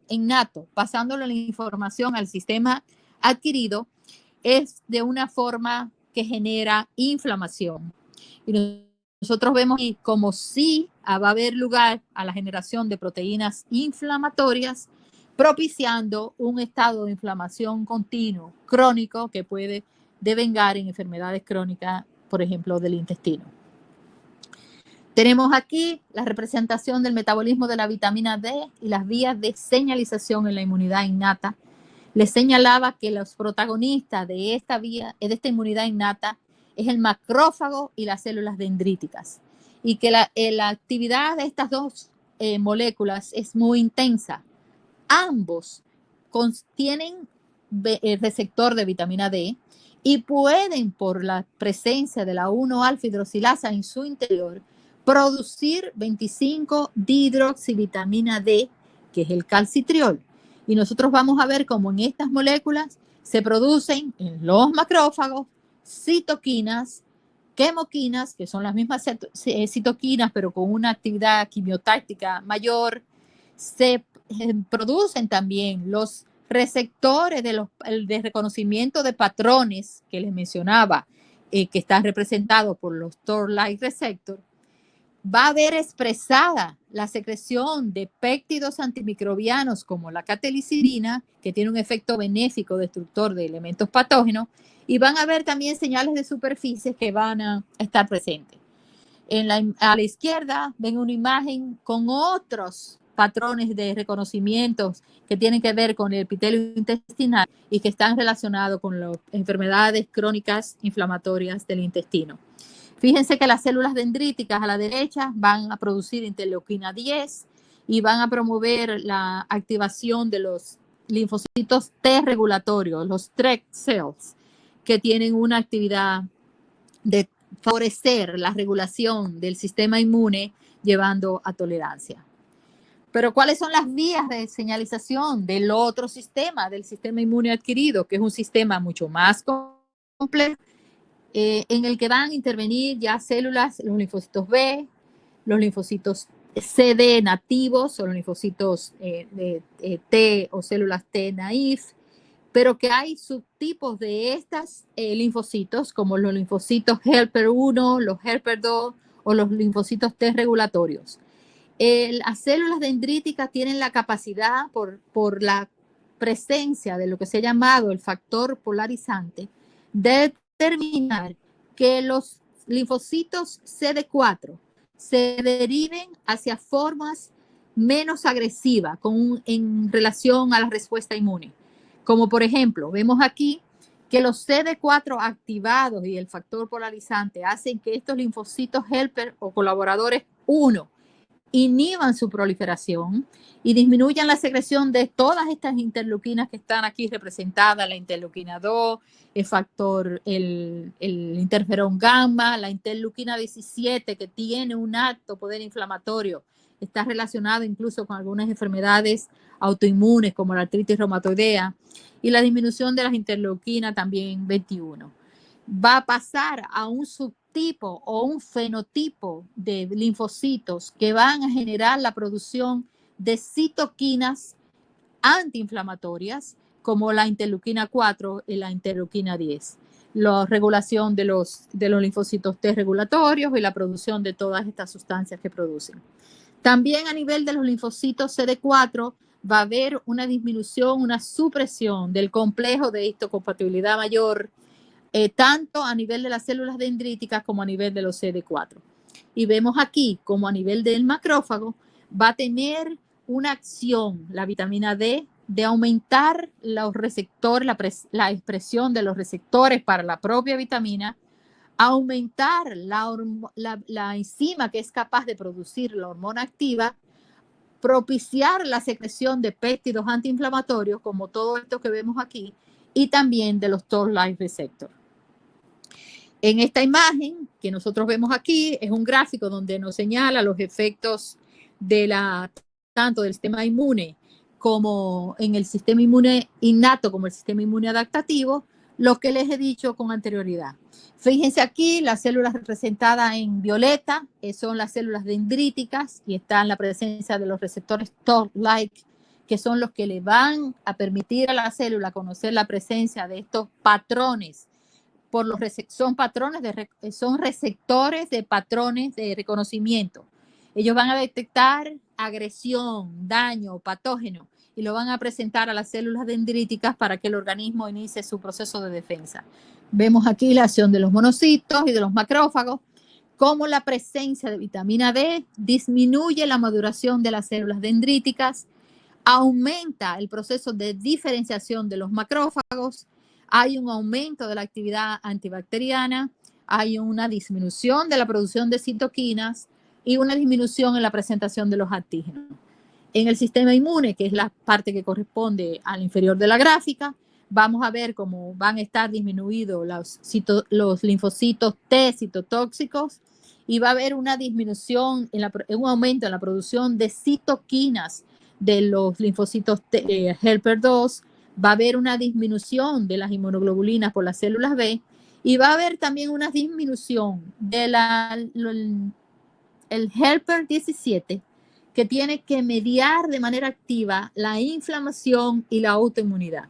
innato, pasándole la información al sistema adquirido, es de una forma que genera inflamación. Y nosotros vemos como si va a haber lugar a la generación de proteínas inflamatorias, propiciando un estado de inflamación continuo, crónico, que puede devengar en enfermedades crónicas, por ejemplo, del intestino. Tenemos aquí la representación del metabolismo de la vitamina D y las vías de señalización en la inmunidad innata. Les señalaba que los protagonistas de esta inmunidad innata es el macrófago y las células dendríticas, y que la actividad de estas dos moléculas es muy intensa. Ambos contienen el receptor de vitamina D y pueden, por la presencia de la 1-alfa-hidroxilasa en su interior, producir 25-dihidroxivitamina D, que es el calcitriol. Y nosotros vamos a ver cómo en estas moléculas se producen en los macrófagos citoquinas, quemoquinas, que son las mismas citoquinas, pero con una actividad quimiotáctica mayor. Se producen también los receptores de reconocimiento de patrones que les mencionaba, que están representados por los Toll-like receptors. Va a haber expresada la secreción de péptidos antimicrobianos como la catelicirina, que tiene un efecto benéfico destructor de elementos patógenos, y van a haber también señales de superficie que van a estar presentes. A la izquierda ven una imagen con otros patrones de reconocimiento que tienen que ver con el epitelio intestinal y que están relacionados con las enfermedades crónicas inflamatorias del intestino. Fíjense que las células dendríticas a la derecha van a producir interleuquina 10 y van a promover la activación de los linfocitos T regulatorios, los TREG cells, que tienen una actividad de favorecer la regulación del sistema inmune, llevando a tolerancia. Pero ¿cuáles son las vías de señalización del otro sistema, del sistema inmune adquirido, que es un sistema mucho más complejo, en el que van a intervenir ya células, los linfocitos B, los linfocitos CD nativos o los linfocitos T o células T naïf, pero que hay subtipos de estas linfocitos, como los linfocitos helper 1, los helper 2 o los linfocitos T regulatorios. Las células dendríticas tienen la capacidad, por la presencia de lo que se ha llamado el factor polarizante, de determinar que los linfocitos CD4 se deriven hacia formas menos agresivas en relación a la respuesta inmune. Como por ejemplo, vemos aquí que los CD4 activados y el factor polarizante hacen que estos linfocitos helper o colaboradores 1 inhiban su proliferación y disminuyan la secreción de todas estas interleuquinas que están aquí representadas, la interleuquina 2, el interferón gamma, la interleuquina 17, que tiene un alto poder inflamatorio, está relacionado incluso con algunas enfermedades autoinmunes como la artritis reumatoidea, y la disminución de las interleuquinas también 21. Va a pasar a un subtipo o un fenotipo de linfocitos que van a generar la producción de citoquinas antiinflamatorias como la interleuquina 4 y la interleuquina 10. La regulación de los linfocitos T regulatorios y la producción de todas estas sustancias que producen. También a nivel de los linfocitos CD4 va a haber una disminución, una supresión del complejo de histocompatibilidad mayor, tanto a nivel de las células dendríticas como a nivel de los CD4. Y vemos aquí como a nivel del macrófago va a tener una acción, la vitamina D, de aumentar los receptores, la expresión de los receptores para la propia vitamina, aumentar la enzima que es capaz de producir la hormona activa, propiciar la secreción de péptidos antiinflamatorios, como todo esto que vemos aquí, y también de los Toll-like receptors. En esta imagen que nosotros vemos aquí es un gráfico donde nos señala los efectos de tanto del sistema inmune como en el sistema inmune innato como el sistema inmune adaptativo, lo que les he dicho con anterioridad. Fíjense aquí, las células representadas en violeta son las células dendríticas y está en la presencia de los receptores Toll-like, que son los que le van a permitir a la célula conocer la presencia de estos patrones. Son receptores de patrones de reconocimiento. Ellos van a detectar agresión, daño, patógeno y lo van a presentar a las células dendríticas para que el organismo inicie su proceso de defensa. Vemos aquí la acción de los monocitos y de los macrófagos, cómo la presencia de vitamina D disminuye la maduración de las células dendríticas, aumenta el proceso de diferenciación de los macrófagos, hay un aumento de la actividad antibacteriana, hay una disminución de la producción de citoquinas y una disminución en la presentación de los antígenos. En el sistema inmune, que es la parte que corresponde al inferior de la gráfica, vamos a ver cómo van a estar disminuidos los linfocitos T citotóxicos y va a haber una disminución, un aumento en la producción de citoquinas de los linfocitos helper 2, va a haber una disminución de las inmunoglobulinas por las células B y va a haber también una disminución de el helper 17, que tiene que mediar de manera activa la inflamación y la autoinmunidad.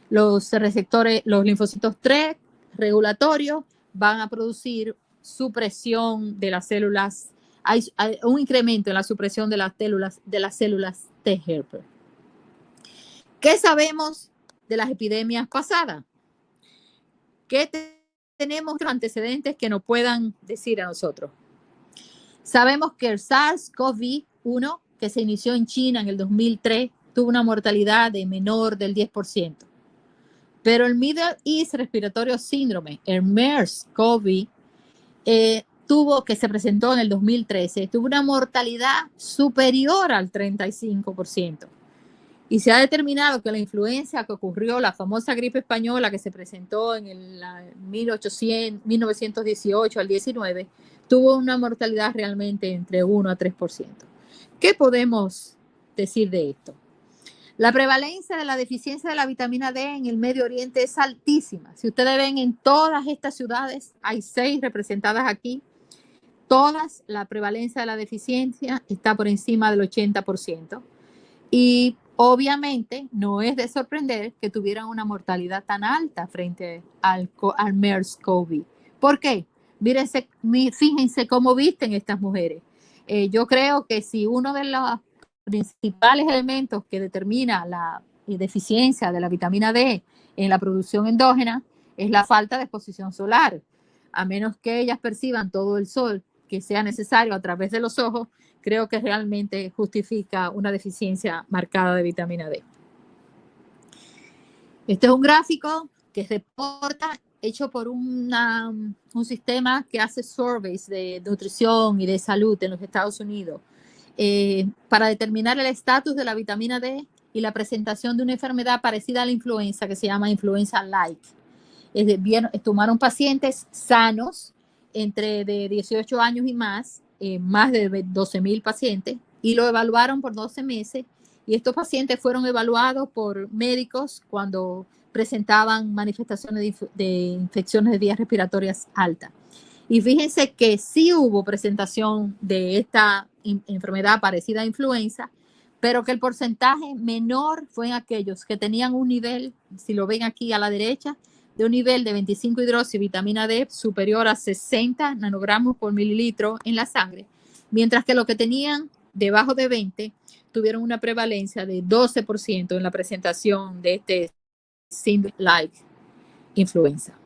Los receptores, los linfocitos 3 regulatorios van a producir supresión de las células, hay un incremento en la supresión de las células T helper. ¿Qué sabemos de las epidemias pasadas? ¿Qué tenemos antecedentes que nos puedan decir a nosotros? Sabemos que el SARS-CoV-1, que se inició en China en el 2003, tuvo una mortalidad de menor del 10%. Pero el Middle East Respiratory Syndrome, el MERS-CoV, que se presentó en el 2013, tuvo una mortalidad superior al 35%. Y se ha determinado que la influencia que ocurrió, la famosa gripe española que se presentó en el 1918 al 19, tuvo una mortalidad realmente entre 1 a 3%. ¿Qué podemos decir de esto? La prevalencia de la deficiencia de la vitamina D en el Medio Oriente es altísima. Si ustedes ven en todas estas ciudades, hay 6 representadas aquí, todas la prevalencia de la deficiencia está por encima del 80%. Y obviamente no es de sorprender que tuvieran una mortalidad tan alta frente al MERS-CoV. ¿Por qué? Fíjense cómo visten estas mujeres. Yo creo que si uno de los principales elementos que determina la deficiencia de la vitamina D en la producción endógena es la falta de exposición solar. A menos que ellas perciban todo el sol que sea necesario a través de los ojos, creo que realmente justifica una deficiencia marcada de vitamina D. Este es un gráfico que reporta, hecho por un sistema que hace surveys de nutrición y de salud en los Estados Unidos, para determinar el estatus de la vitamina D y la presentación de una enfermedad parecida a la influenza que se llama influenza-like. Tomaron pacientes sanos entre de 18 años y más de 12,000 pacientes, y lo evaluaron por 12 meses. Y estos pacientes fueron evaluados por médicos cuando presentaban manifestaciones de infecciones de vías respiratorias altas. Y fíjense que sí hubo presentación de esta enfermedad parecida a influenza, pero que el porcentaje menor fue en aquellos que tenían un nivel, si lo ven aquí a la derecha, de un nivel de 25 hidroxivitamina D superior a 60 nanogramos por mililitro en la sangre, mientras que los que tenían debajo de 20 tuvieron una prevalencia de 12% en la presentación de este syndrome-like influenza.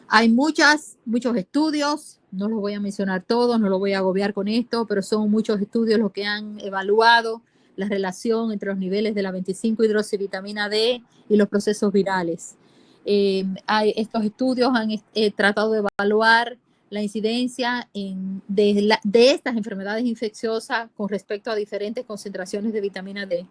Hay muchos estudios, no los voy a mencionar todos, no los voy a agobiar con esto, pero son muchos estudios los que han evaluado la relación entre los niveles de la 25 hidroxivitamina D y los procesos virales. Estos estudios han tratado de evaluar la incidencia de estas enfermedades infecciosas con respecto a diferentes concentraciones de vitamina D.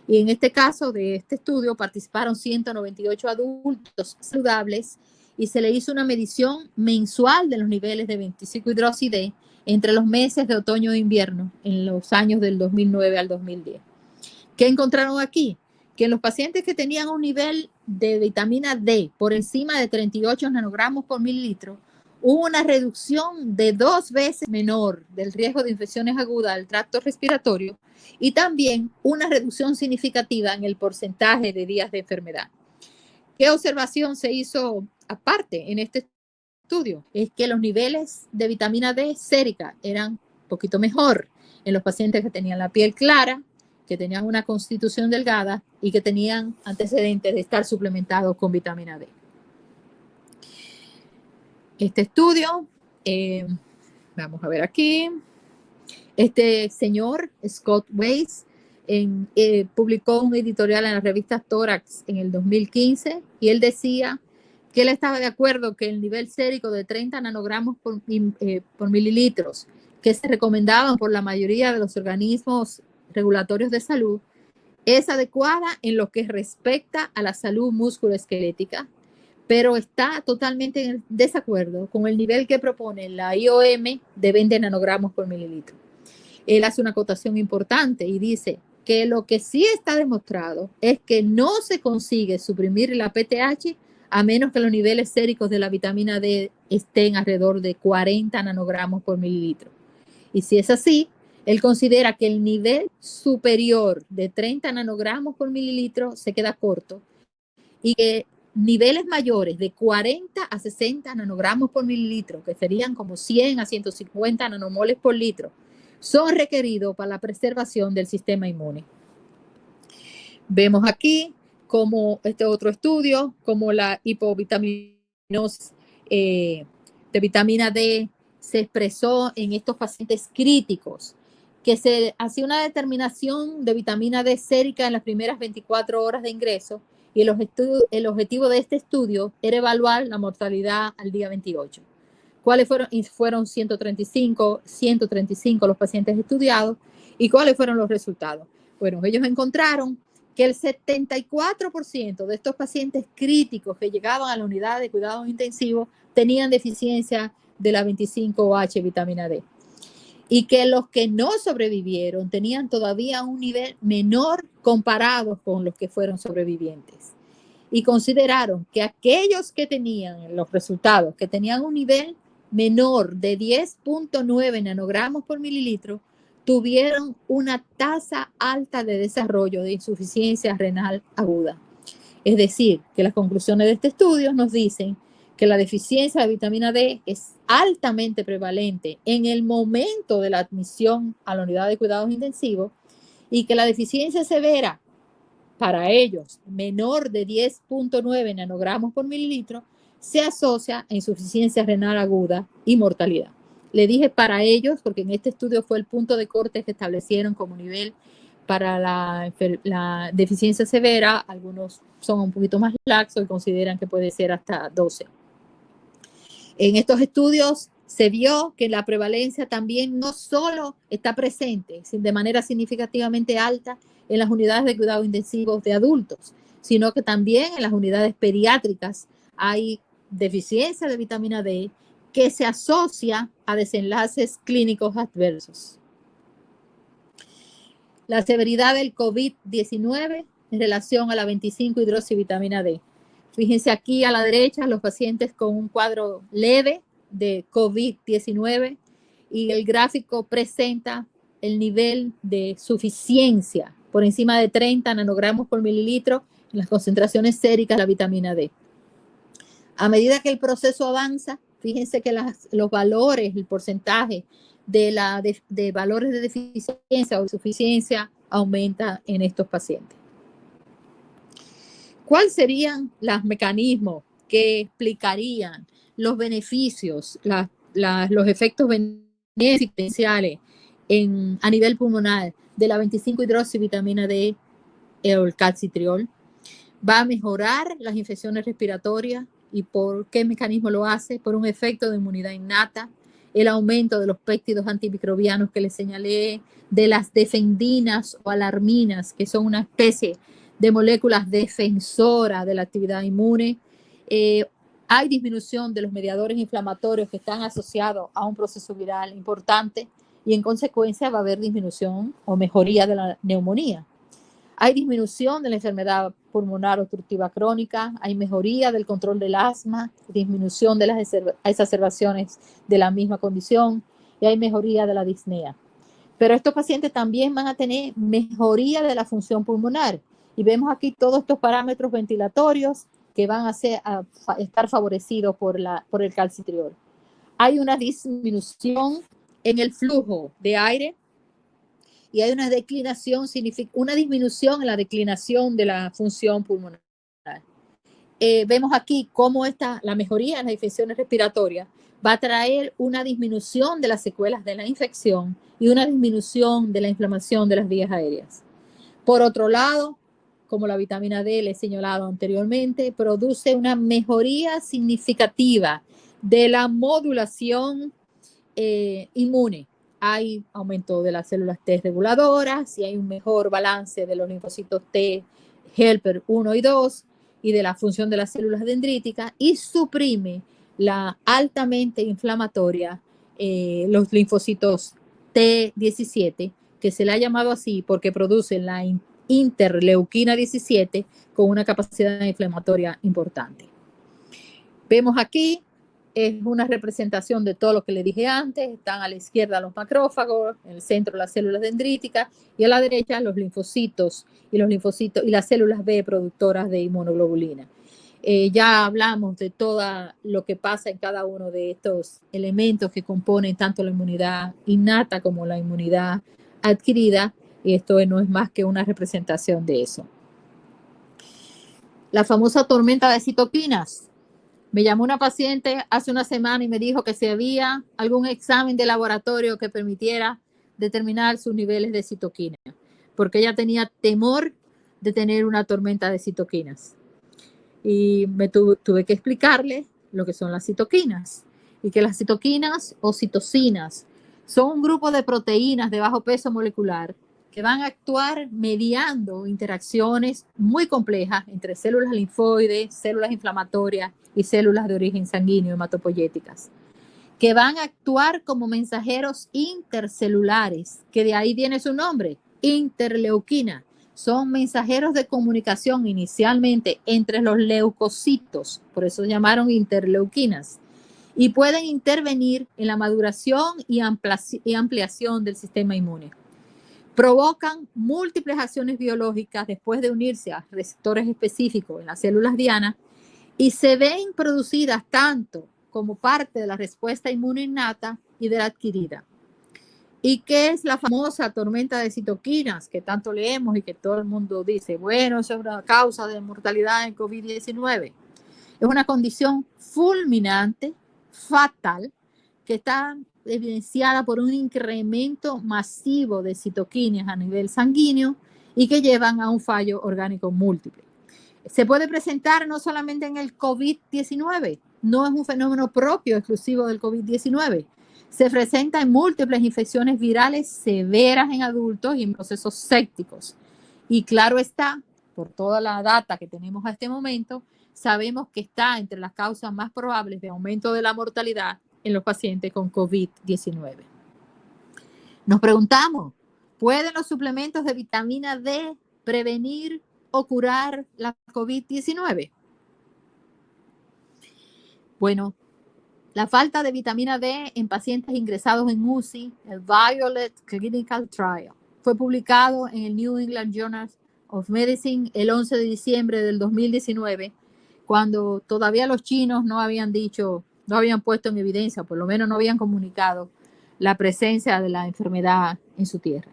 Y en este caso de este estudio participaron 198 adultos saludables y se le hizo una medición mensual de los niveles de 25 hidroxi D entre los meses de otoño e invierno en los años del 2009 al 2010. ¿Qué encontraron aquí? Que en los pacientes que tenían un nivel de vitamina D por encima de 38 nanogramos por mililitro, hubo una reducción de 2 veces menor del riesgo de infecciones agudas del tracto respiratorio y también una reducción significativa en el porcentaje de días de enfermedad. ¿Qué observación se hizo aparte en este estudio? Es que los niveles de vitamina D sérica eran un poquito mejor en los pacientes que tenían la piel clara, que tenían una constitución delgada y que tenían antecedentes de estar suplementados con vitamina D. Este estudio, vamos a ver aquí, este señor Scott Weiss publicó un editorial en la revista Thorax en el 2015 y él decía que él estaba de acuerdo que el nivel sérico de 30 nanogramos por mililitros que se recomendaban por la mayoría de los organismos regulatorios de salud es adecuada en lo que respecta a la salud musculoesquelética, pero está totalmente en desacuerdo con el nivel que propone la IOM de 20 nanogramos por mililitro. Él hace una acotación importante y dice que lo que sí está demostrado es que no se consigue suprimir la PTH a menos que los niveles séricos de la vitamina D estén alrededor de 40 nanogramos por mililitro. Y si es así, él considera que el nivel superior de 30 nanogramos por mililitro se queda corto y que niveles mayores de 40 a 60 nanogramos por mililitro, que serían como 100 a 150 nanomoles por litro, son requeridos para la preservación del sistema inmune. Vemos aquí como este otro estudio, como la hipovitaminosis de vitamina D se expresó en estos pacientes críticos, que se hacía una determinación de vitamina D sérica en las primeras 24 horas de ingreso y el objetivo de este estudio era evaluar la mortalidad al día 28. ¿Cuáles fueron? Fueron 135 los pacientes estudiados. ¿Y cuáles fueron los resultados? Bueno, ellos encontraron que el 74% de estos pacientes críticos que llegaban a la unidad de cuidados intensivos tenían deficiencia de la 25-OH vitamina D. Y que los que no sobrevivieron tenían todavía un nivel menor comparado con los que fueron sobrevivientes. Y consideraron que aquellos que tenían los resultados, que tenían un nivel menor de 10.9 nanogramos por mililitro, tuvieron una tasa alta de desarrollo de insuficiencia renal aguda. Es decir, que las conclusiones de este estudio nos dicen que la deficiencia de vitamina D es altamente prevalente en el momento de la admisión a la unidad de cuidados intensivos y que la deficiencia severa para ellos, menor de 10.9 nanogramos por mililitro, se asocia a insuficiencia renal aguda y mortalidad. Le dije para ellos porque en este estudio fue el punto de corte que establecieron como nivel para la deficiencia severa. Algunos son un poquito más laxos y consideran que puede ser hasta 12. En estos estudios se vio que la prevalencia también no solo está presente de manera significativamente alta en las unidades de cuidados intensivos de adultos, sino que también en las unidades pediátricas hay deficiencia de vitamina D que se asocia a desenlaces clínicos adversos. La severidad del COVID-19 en relación a la 25-hidroxivitamina D. Fíjense aquí a la derecha los pacientes con un cuadro leve de COVID-19 y el gráfico presenta el nivel de suficiencia por encima de 30 nanogramos por mililitro en las concentraciones séricas de la vitamina D. A medida que el proceso avanza, fíjense que los valores, el porcentaje de valores de deficiencia o insuficiencia aumenta en estos pacientes. ¿Cuáles serían los mecanismos que explicarían los beneficios, los efectos benéficos potenciales a nivel pulmonar de la 25-hidroxivitamina D o el calcitriol? Va a mejorar las infecciones respiratorias. ¿Y por qué mecanismo lo hace? Por un efecto de inmunidad innata, el aumento de los péptidos antimicrobianos que les señalé, de las defendinas o alarminas, que son una especie de moléculas defensoras de la actividad inmune. Hay disminución de los mediadores inflamatorios que están asociados a un proceso viral importante y en consecuencia va a haber disminución o mejoría de la neumonía. Hay disminución de la enfermedad pulmonar obstructiva crónica, hay mejoría del control del asma, disminución de las exacerbaciones de la misma condición y hay mejoría de la disnea. Pero estos pacientes también van a tener mejoría de la función pulmonar y vemos aquí todos estos parámetros ventilatorios que van a estar favorecidos por el calcitriol. Hay una disminución en el flujo de aire y hay una disminución en la declinación de la función pulmonar. Vemos aquí cómo la mejoría en las infecciones respiratorias va a traer una disminución de las secuelas de la infección y una disminución de la inflamación de las vías aéreas. Por otro lado, como la vitamina D le he señalado anteriormente, produce una mejoría significativa de la modulación inmune. Hay aumento de las células T reguladoras y hay un mejor balance de los linfocitos T helper 1 y 2 y de la función de las células dendríticas y suprime la altamente inflamatoria, los linfocitos T17, que se le ha llamado así porque producen la interleuquina 17 con una capacidad inflamatoria importante. Vemos aquí, es una representación de todo lo que le dije antes. Están a la izquierda los macrófagos, en el centro las células dendríticas y a la derecha los linfocitos y las células B productoras de inmunoglobulina. Ya hablamos de todo lo que pasa en cada uno de estos elementos que componen tanto la inmunidad innata como la inmunidad adquirida, y esto no es más que una representación de eso. La famosa tormenta de citoquinas. Me llamó una paciente hace una semana y me dijo que si había algún examen de laboratorio que permitiera determinar sus niveles de citoquina, porque ella tenía temor de tener una tormenta de citoquinas. Y tuve que explicarle lo que son las citoquinas y que las citoquinas o citocinas son un grupo de proteínas de bajo peso molecular que van a actuar mediando interacciones muy complejas entre células linfoides, células inflamatorias y células de origen sanguíneo hematopoyéticas, que van a actuar como mensajeros intercelulares, que de ahí viene su nombre, interleuquina. Son mensajeros de comunicación inicialmente entre los leucocitos, por eso se llamaron interleuquinas, y pueden intervenir en la maduración y ampliación del sistema inmune. Provocan múltiples acciones biológicas después de unirse a receptores específicos en las células dianas y se ven producidas tanto como parte de la respuesta inmune innata y de la adquirida. ¿Y qué es la famosa tormenta de citoquinas que tanto leemos y que todo el mundo dice, bueno, eso es una causa de mortalidad en COVID-19? Es una condición fulminante, fatal, que está evidenciada por un incremento masivo de citoquinas a nivel sanguíneo y que llevan a un fallo orgánico múltiple. Se puede presentar no solamente en el COVID-19, no es un fenómeno propio, exclusivo del COVID-19. Se presenta en múltiples infecciones virales severas en adultos y en procesos sépticos. Y claro está, por toda la data que tenemos a este momento, sabemos que está entre las causas más probables de aumento de la mortalidad en los pacientes con COVID-19. Nos preguntamos, ¿pueden los suplementos de vitamina D prevenir o curar la COVID-19? Bueno, la falta de vitamina D en pacientes ingresados en UCI, el Violet Clinical Trial, fue publicado en el New England Journal of Medicine el 11 de diciembre del 2019, cuando todavía los chinos no habían puesto en evidencia, por lo menos no habían comunicado la presencia de la enfermedad en su tierra.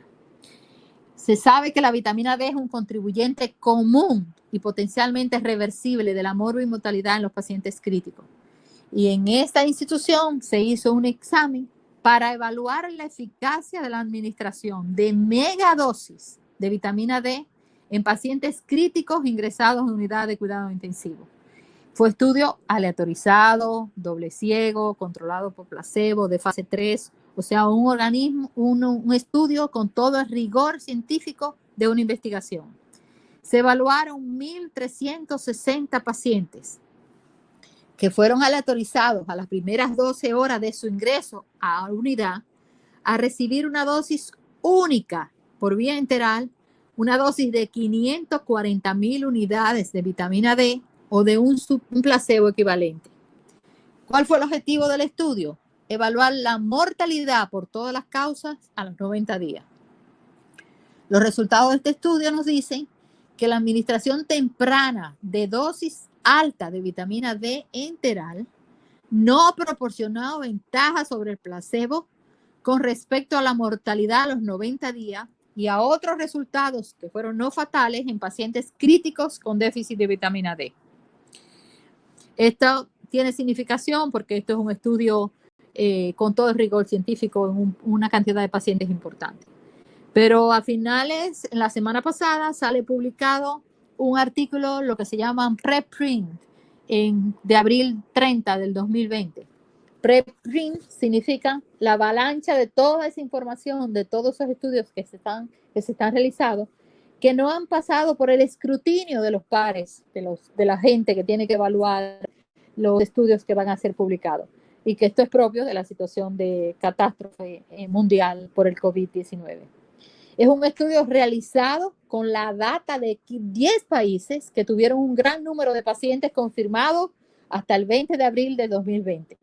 Se sabe que la vitamina D es un contribuyente común y potencialmente reversible de la morbimortalidad en los pacientes críticos. Y en esta institución se hizo un examen para evaluar la eficacia de la administración de megadosis de vitamina D en pacientes críticos ingresados en unidad de cuidado intensivo. Fue estudio aleatorizado, doble ciego, controlado por placebo, de fase 3, o sea, un estudio con todo el rigor científico de una investigación. Se evaluaron 1.360 pacientes que fueron aleatorizados a las primeras 12 horas de su ingreso a la unidad a recibir una dosis única por vía enteral, una dosis de 540.000 unidades de vitamina D o de un placebo equivalente. ¿Cuál fue el objetivo del estudio? Evaluar la mortalidad por todas las causas a los 90 días. Los resultados de este estudio nos dicen que la administración temprana de dosis alta de vitamina D enteral no proporcionó ventaja sobre el placebo con respecto a la mortalidad a los 90 días y a otros resultados que fueron no fatales en pacientes críticos con déficit de vitamina D. Esto tiene significación porque esto es un estudio con todo el rigor científico en una cantidad de pacientes importante. Pero a finales, la semana pasada, sale publicado un artículo, lo que se llama preprint, de abril 30 del 2020. Preprint significa la avalancha de toda esa información, de todos esos estudios que se están realizando, que no han pasado por el escrutinio de los pares, de la gente que tiene que evaluar los estudios que van a ser publicados. Y que esto es propio de la situación de catástrofe mundial por el COVID-19. Es un estudio realizado con la data de 10 países que tuvieron un gran número de pacientes confirmados hasta el 20 de abril de 2020.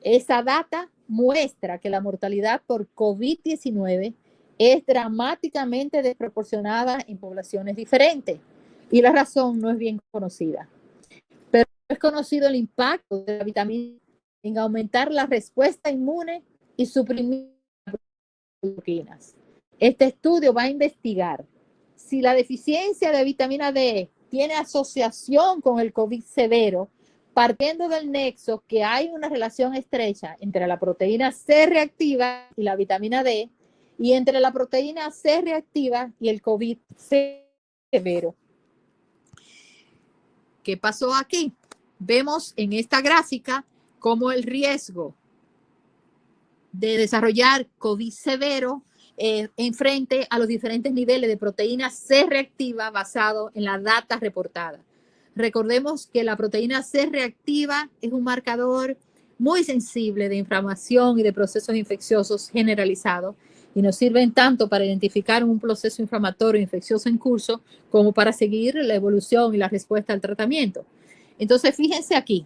Esa data muestra que la mortalidad por COVID-19 es dramáticamente desproporcionada en poblaciones diferentes y la razón no es bien conocida. Pero es conocido el impacto de la vitamina en aumentar la respuesta inmune y suprimir las proteínas. Este estudio va a investigar si la deficiencia de vitamina D tiene asociación con el COVID severo, partiendo del nexo que hay una relación estrecha entre la proteína C reactiva y la vitamina D, y entre la proteína C reactiva y el COVID severo. ¿Qué pasó aquí? Vemos en esta gráfica cómo el riesgo de desarrollar COVID severo en frente a los diferentes niveles de proteína C reactiva basado en la data reportada. Recordemos que la proteína C reactiva es un marcador muy sensible de inflamación y de procesos infecciosos generalizados y nos sirven tanto para identificar un proceso inflamatorio infeccioso en curso como para seguir la evolución y la respuesta al tratamiento. Entonces, fíjense aquí.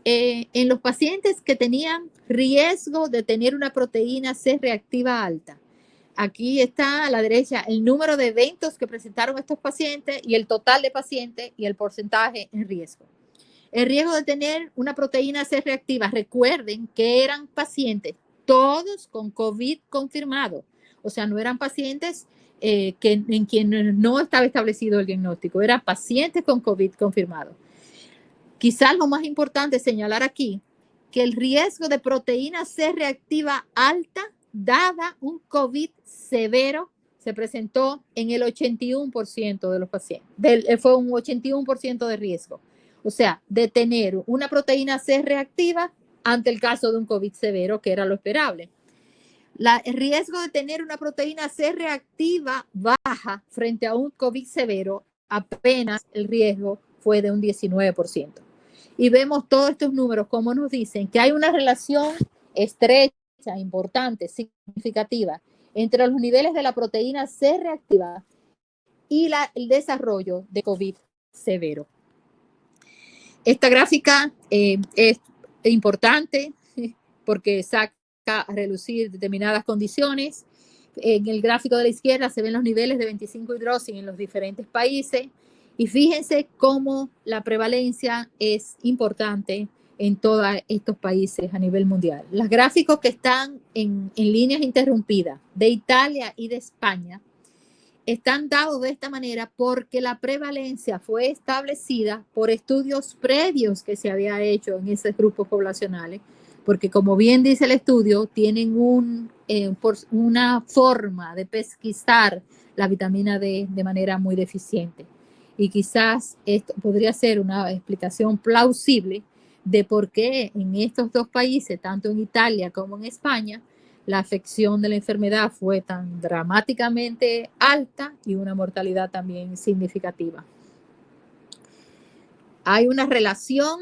En los pacientes que tenían riesgo de tener una proteína C reactiva alta, aquí está a la derecha el número de eventos que presentaron estos pacientes y el total de pacientes y el porcentaje en riesgo. El riesgo de tener una proteína C reactiva, recuerden que eran pacientes todos con COVID confirmado, o sea, no eran pacientes en quienes no estaba establecido el diagnóstico, eran pacientes con COVID confirmado. Quizás lo más importante es señalar aquí que el riesgo de proteína C reactiva alta dada un COVID severo se presentó en el 81% de los pacientes. Fue un 81% de riesgo. O sea, de tener una proteína C reactiva ante el caso de un COVID severo, que era lo esperable. El riesgo de tener una proteína C reactiva baja frente a un COVID severo, apenas el riesgo fue de un 19%. Y vemos todos estos números como nos dicen que hay una relación estrecha, importante, significativa entre los niveles de la proteína C reactiva y el desarrollo de COVID severo. Esta gráfica es importante porque saca a relucir determinadas condiciones. En el gráfico de la izquierda se ven los niveles de 25-hidroxi en los diferentes países. Y fíjense cómo la prevalencia es importante en todos estos países a nivel mundial. Los gráficos que están en líneas interrumpidas de Italia y de España están dados de esta manera porque la prevalencia fue establecida por estudios previos que se había hecho en esos grupos poblacionales, porque como bien dice el estudio, tienen una forma de pesquisar la vitamina D de manera muy deficiente. Y quizás esto podría ser una explicación plausible de por qué en estos dos países, tanto en Italia como en España, la afección de la enfermedad fue tan dramáticamente alta y una mortalidad también significativa. Hay una relación,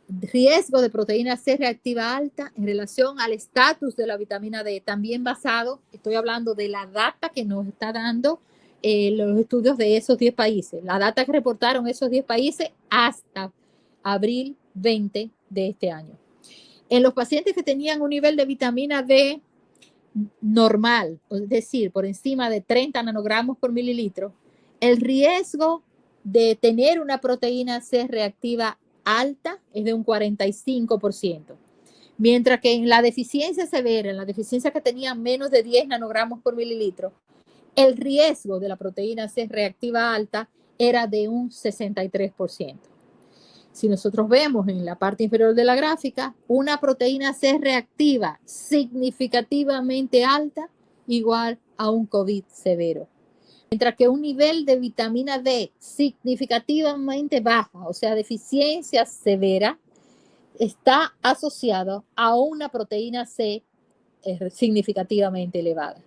riesgo de proteína C reactiva alta en relación al estatus de la vitamina D, también basado, estoy hablando de la data que nos está dando los estudios de esos 10 países, la data que reportaron esos 10 países hasta abril 20 de este año. En los pacientes que tenían un nivel de vitamina D normal, es decir, por encima de 30 nanogramos por mililitro, el riesgo de tener una proteína C reactiva alta es de un 45%, mientras que en la deficiencia severa, en la deficiencia que tenía menos de 10 nanogramos por mililitro, el riesgo de la proteína C reactiva alta era de un 63%. Si nosotros vemos en la parte inferior de la gráfica, una proteína C reactiva significativamente alta igual a un COVID severo. Mientras que un nivel de vitamina D significativamente baja, o sea, deficiencia severa, está asociado a una proteína C significativamente elevada.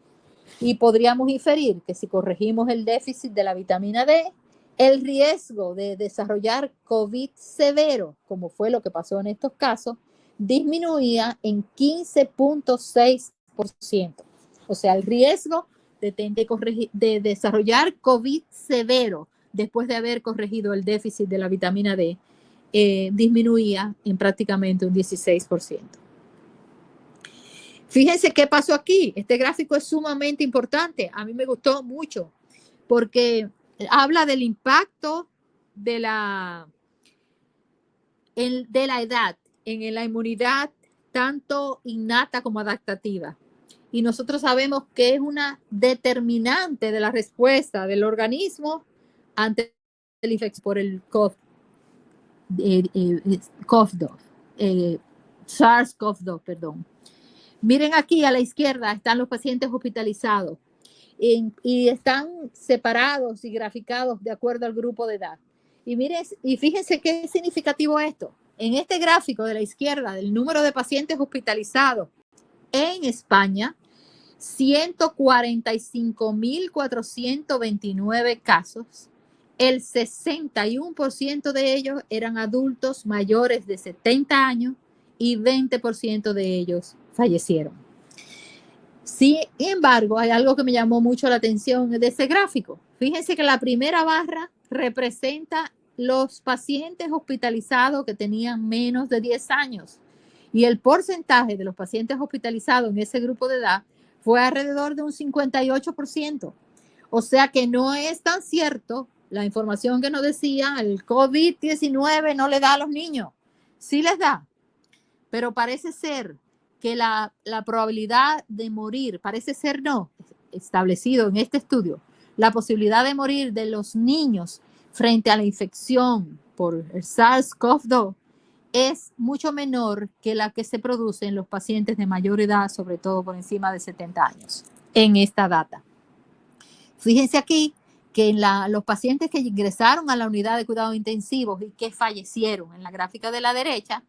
Y podríamos inferir que si corregimos el déficit de la vitamina D, el riesgo de desarrollar COVID severo, como fue lo que pasó en estos casos, disminuía en 15.6%. O sea, el riesgo de desarrollar COVID severo después de haber corregido el déficit de la vitamina D disminuía en prácticamente un 16%. Fíjense qué pasó aquí. Este gráfico es sumamente importante. A mí me gustó mucho porque habla del impacto de la edad en la inmunidad, tanto innata como adaptativa. Y nosotros sabemos que es una determinante de la respuesta del organismo ante el infección por el SARS-CoV-2, perdón. Miren aquí a la izquierda están los pacientes hospitalizados y están separados y graficados de acuerdo al grupo de edad. Y miren, y fíjense qué significativo esto. En este gráfico de la izquierda del número de pacientes hospitalizados en España, 145.429 casos, el 61% de ellos eran adultos mayores de 70 años y 20% de ellos fallecieron. Sin embargo, hay algo que me llamó mucho la atención de ese gráfico. Fíjense que la primera barra representa los pacientes hospitalizados que tenían menos de 10 años y el porcentaje de los pacientes hospitalizados en ese grupo de edad fue alrededor de un 58%. O sea que no es tan cierto la información que nos decía, el COVID-19 no le da a los niños. Sí les da, pero parece ser que la probabilidad de morir, parece ser no, establecido en este estudio, la posibilidad de morir de los niños frente a la infección por el SARS-CoV-2 es mucho menor que la que se produce en los pacientes de mayor edad, sobre todo por encima de 70 años, en esta data. Fíjense aquí que los pacientes que ingresaron a la unidad de cuidados intensivos y que fallecieron, en la gráfica de la derecha,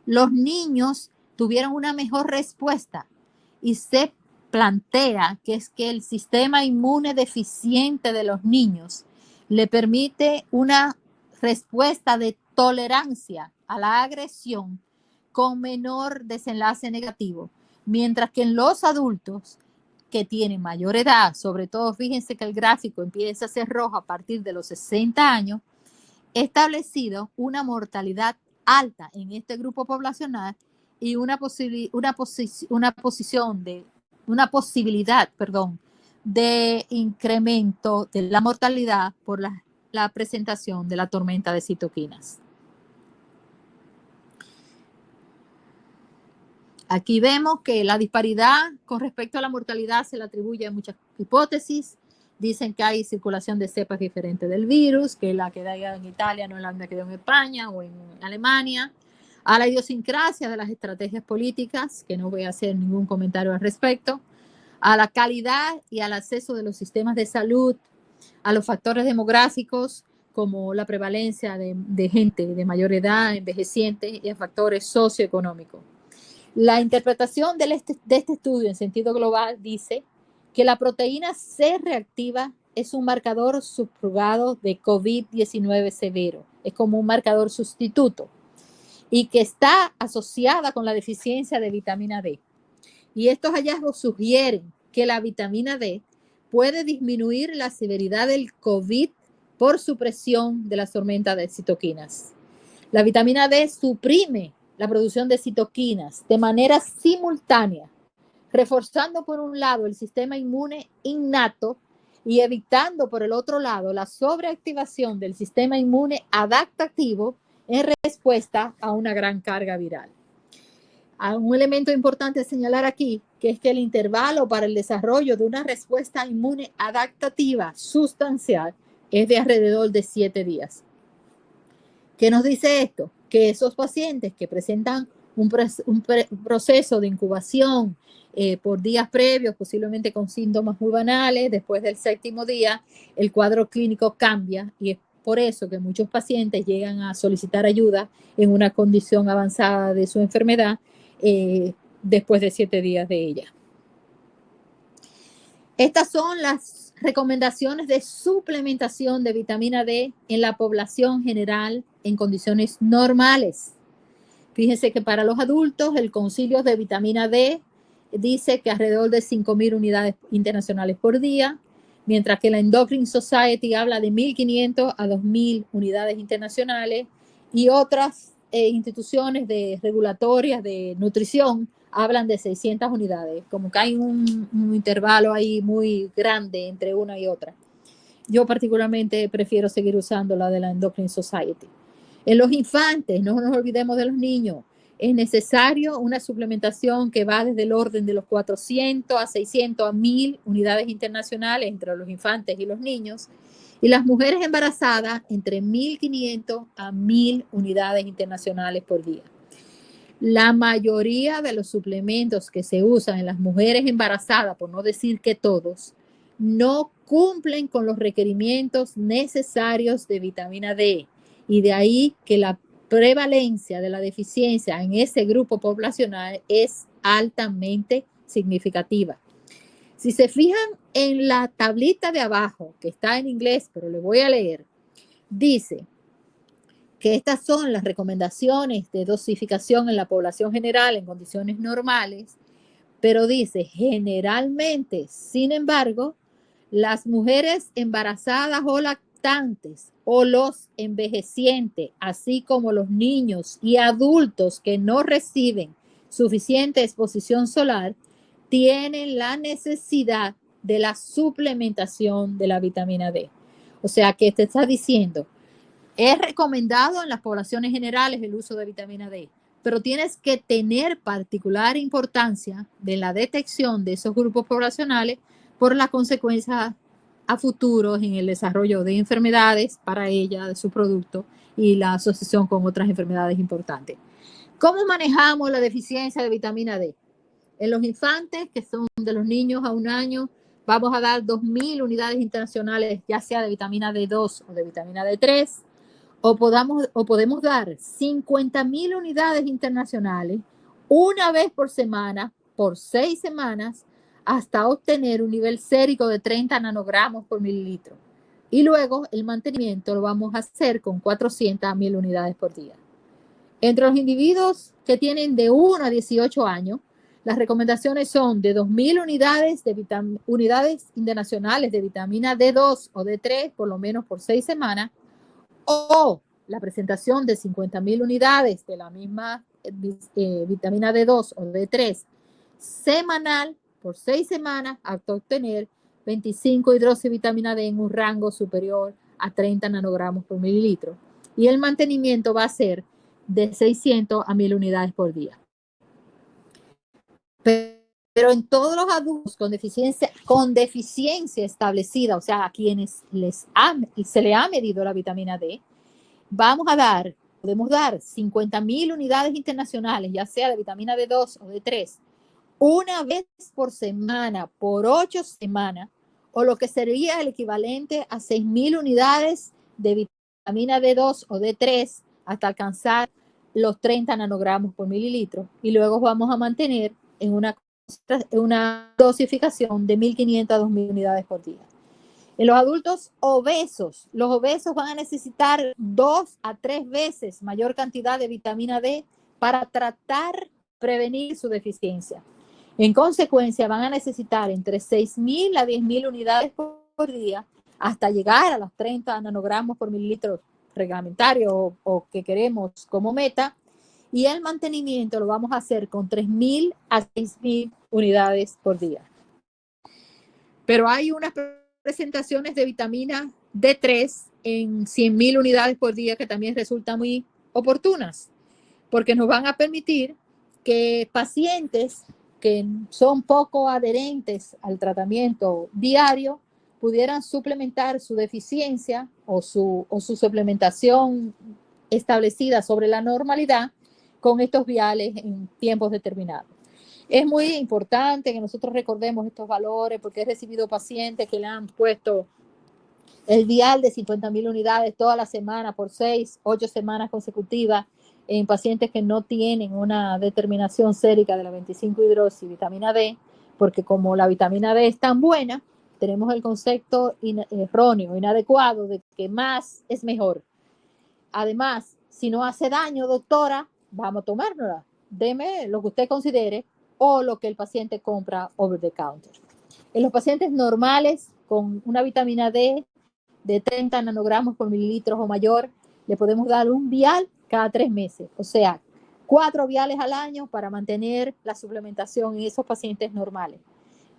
los niños tuvieron una mejor respuesta y se plantea que es que el sistema inmune deficiente de los niños le permite una respuesta de tolerancia a la agresión con menor desenlace negativo, mientras que en los adultos que tienen mayor edad, sobre todo fíjense que el gráfico empieza a ser rojo a partir de los 60 años, establecido una mortalidad alta en este grupo poblacional y una posibilidad de incremento de la mortalidad por la presentación de la tormenta de citoquinas. Aquí vemos que la disparidad con respecto a la mortalidad se le atribuye a muchas hipótesis. Dicen que hay circulación de cepas diferentes del virus, que la que da en Italia no es la que da en España o en Alemania. A la idiosincrasia de las estrategias políticas, que no voy a hacer ningún comentario al respecto. A la calidad y al acceso de los sistemas de salud, a los factores demográficos, como la prevalencia de gente de mayor edad, envejeciente, y a factores socioeconómicos. La interpretación de este estudio en sentido global dice que la proteína C reactiva es un marcador subrogado de COVID-19 severo, es como un marcador sustituto y que está asociada con la deficiencia de vitamina D. Y estos hallazgos sugieren que la vitamina D puede disminuir la severidad del COVID por supresión de las tormentas de citoquinas. La vitamina D suprime la producción de citoquinas de manera simultánea, reforzando por un lado el sistema inmune innato y evitando por el otro lado la sobreactivación del sistema inmune adaptativo en respuesta a una gran carga viral. Un elemento importante a señalar aquí, que es que el intervalo para el desarrollo de una respuesta inmune adaptativa sustancial es de alrededor de 7 días. ¿Qué nos dice esto? Que esos pacientes que presentan un proceso de incubación por días previos, posiblemente con síntomas muy banales, después del 7º día, el cuadro clínico cambia y es por eso que muchos pacientes llegan a solicitar ayuda en una condición avanzada de su enfermedad después de 7 días de ella. Estas son las recomendaciones de suplementación de vitamina D en la población general en condiciones normales. Fíjense que para los adultos el concilio de vitamina D dice que alrededor de 5.000 unidades internacionales por día, mientras que la Endocrine Society habla de 1.500 a 2.000 unidades internacionales y otras instituciones regulatorias de nutrición hablan de 600 unidades, como que hay un intervalo ahí muy grande entre una y otra. Yo particularmente prefiero seguir usando la de la Endocrine Society. En los infantes, no nos olvidemos de los niños, es necesario una suplementación que va desde el orden de los 400 a 600 a 1.000 unidades internacionales entre los infantes y los niños, y las mujeres embarazadas entre 1.500 a 1.000 unidades internacionales por día. La mayoría de los suplementos que se usan en las mujeres embarazadas, por no decir que todos, no cumplen con los requerimientos necesarios de vitamina D, y de ahí que la prevalencia de la deficiencia en ese grupo poblacional es altamente significativa. Si se fijan en la tablita de abajo, que está en inglés, pero le voy a leer, dice que estas son las recomendaciones de dosificación en la población general en condiciones normales, pero dice generalmente, sin embargo, las mujeres embarazadas o lactantes o los envejecientes, así como los niños y adultos que no reciben suficiente exposición solar, tienen la necesidad de la suplementación de la vitamina D. O sea, que te está diciendo, es recomendado en las poblaciones generales el uso de vitamina D, pero tienes que tener particular importancia de la detección de esos grupos poblacionales por las consecuencias a futuro en el desarrollo de enfermedades para ella, de su producto y la asociación con otras enfermedades importantes. ¿Cómo manejamos la deficiencia de vitamina D? En los infantes, que son de los niños a 1 año, vamos a dar 2.000 unidades internacionales, ya sea de vitamina D2 o de vitamina D3, o podemos dar 50.000 unidades internacionales una vez por semana, por 6 semanas, hasta obtener un nivel sérico de 30 nanogramos por mililitro. Y luego el mantenimiento lo vamos a hacer con 400 a 1.000 unidades por día. Entre los individuos que tienen de 1 a 18 años, las recomendaciones son de 2.000 unidades internacionales de vitamina D2 o D3, por lo menos por 6 semanas, o la presentación de 50.000 unidades de la misma vitamina D2 o D3 semanal por 6 semanas hasta obtener 25 hidroxivitamina D en un rango superior a 30 nanogramos por mililitro. Y el mantenimiento va a ser de 600 a 1.000 unidades por día. Pero en todos los adultos con deficiencia establecida, o sea, a quienes se le ha medido la vitamina D, podemos dar 50.000 unidades internacionales, ya sea de vitamina D2 o D3, una vez por semana, por 8 semanas, o lo que sería el equivalente a 6.000 unidades de vitamina D2 o D3 hasta alcanzar los 30 nanogramos por mililitro. Y luego vamos a mantener en una dosificación de 1.500 a 2.000 unidades por día. En los adultos obesos, los obesos van a necesitar 2 a 3 veces mayor cantidad de vitamina D para tratar de prevenir su deficiencia. En consecuencia, van a necesitar entre 6.000 a 10.000 unidades por día hasta llegar a los 30 nanogramos por mililitro reglamentario o que queremos como meta, y el mantenimiento lo vamos a hacer con 3.000 a 6.000 unidades por día. Pero hay unas presentaciones de vitamina D3 en 100.000 unidades por día que también resultan muy oportunas, porque nos van a permitir que pacientes que son poco adherentes al tratamiento diario pudieran suplementar su deficiencia o su suplementación establecida sobre la normalidad con estos viales en tiempos determinados. Es muy importante que nosotros recordemos estos valores porque he recibido pacientes que le han puesto el vial de 50.000 unidades toda la semana por 6, 8 semanas consecutivas en pacientes que no tienen una determinación sérica de la 25-hidroxivitamina D, porque como la vitamina D es tan buena, tenemos el concepto erróneo, inadecuado de que más es mejor. Además, si no hace daño, doctora, vamos a tomárnosla. Deme lo que usted considere o lo que el paciente compra over the counter. En los pacientes normales con una vitamina D de 30 nanogramos por mililitros o mayor, le podemos dar un vial cada 3 meses, o sea, 4 viales al año para mantener la suplementación en esos pacientes normales.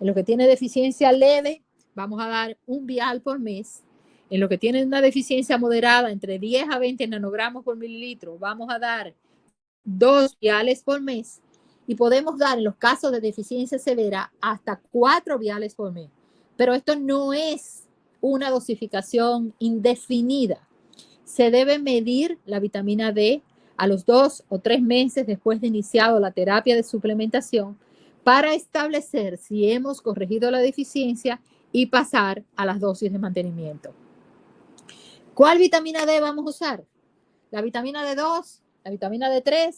En los que tiene deficiencia leve, vamos a dar un vial por mes. En los que tienen una deficiencia moderada, entre 10 a 20 nanogramos por mililitro, vamos a dar 2 viales por mes. Y podemos dar, en los casos de deficiencia severa, hasta 4 viales por mes. Pero esto no es una dosificación indefinida. Se debe medir la vitamina D a los 2 o 3 meses después de iniciado la terapia de suplementación para establecer si hemos corregido la deficiencia y pasar a las dosis de mantenimiento. ¿Cuál vitamina D vamos a usar? ¿La vitamina D2? ¿La vitamina D3?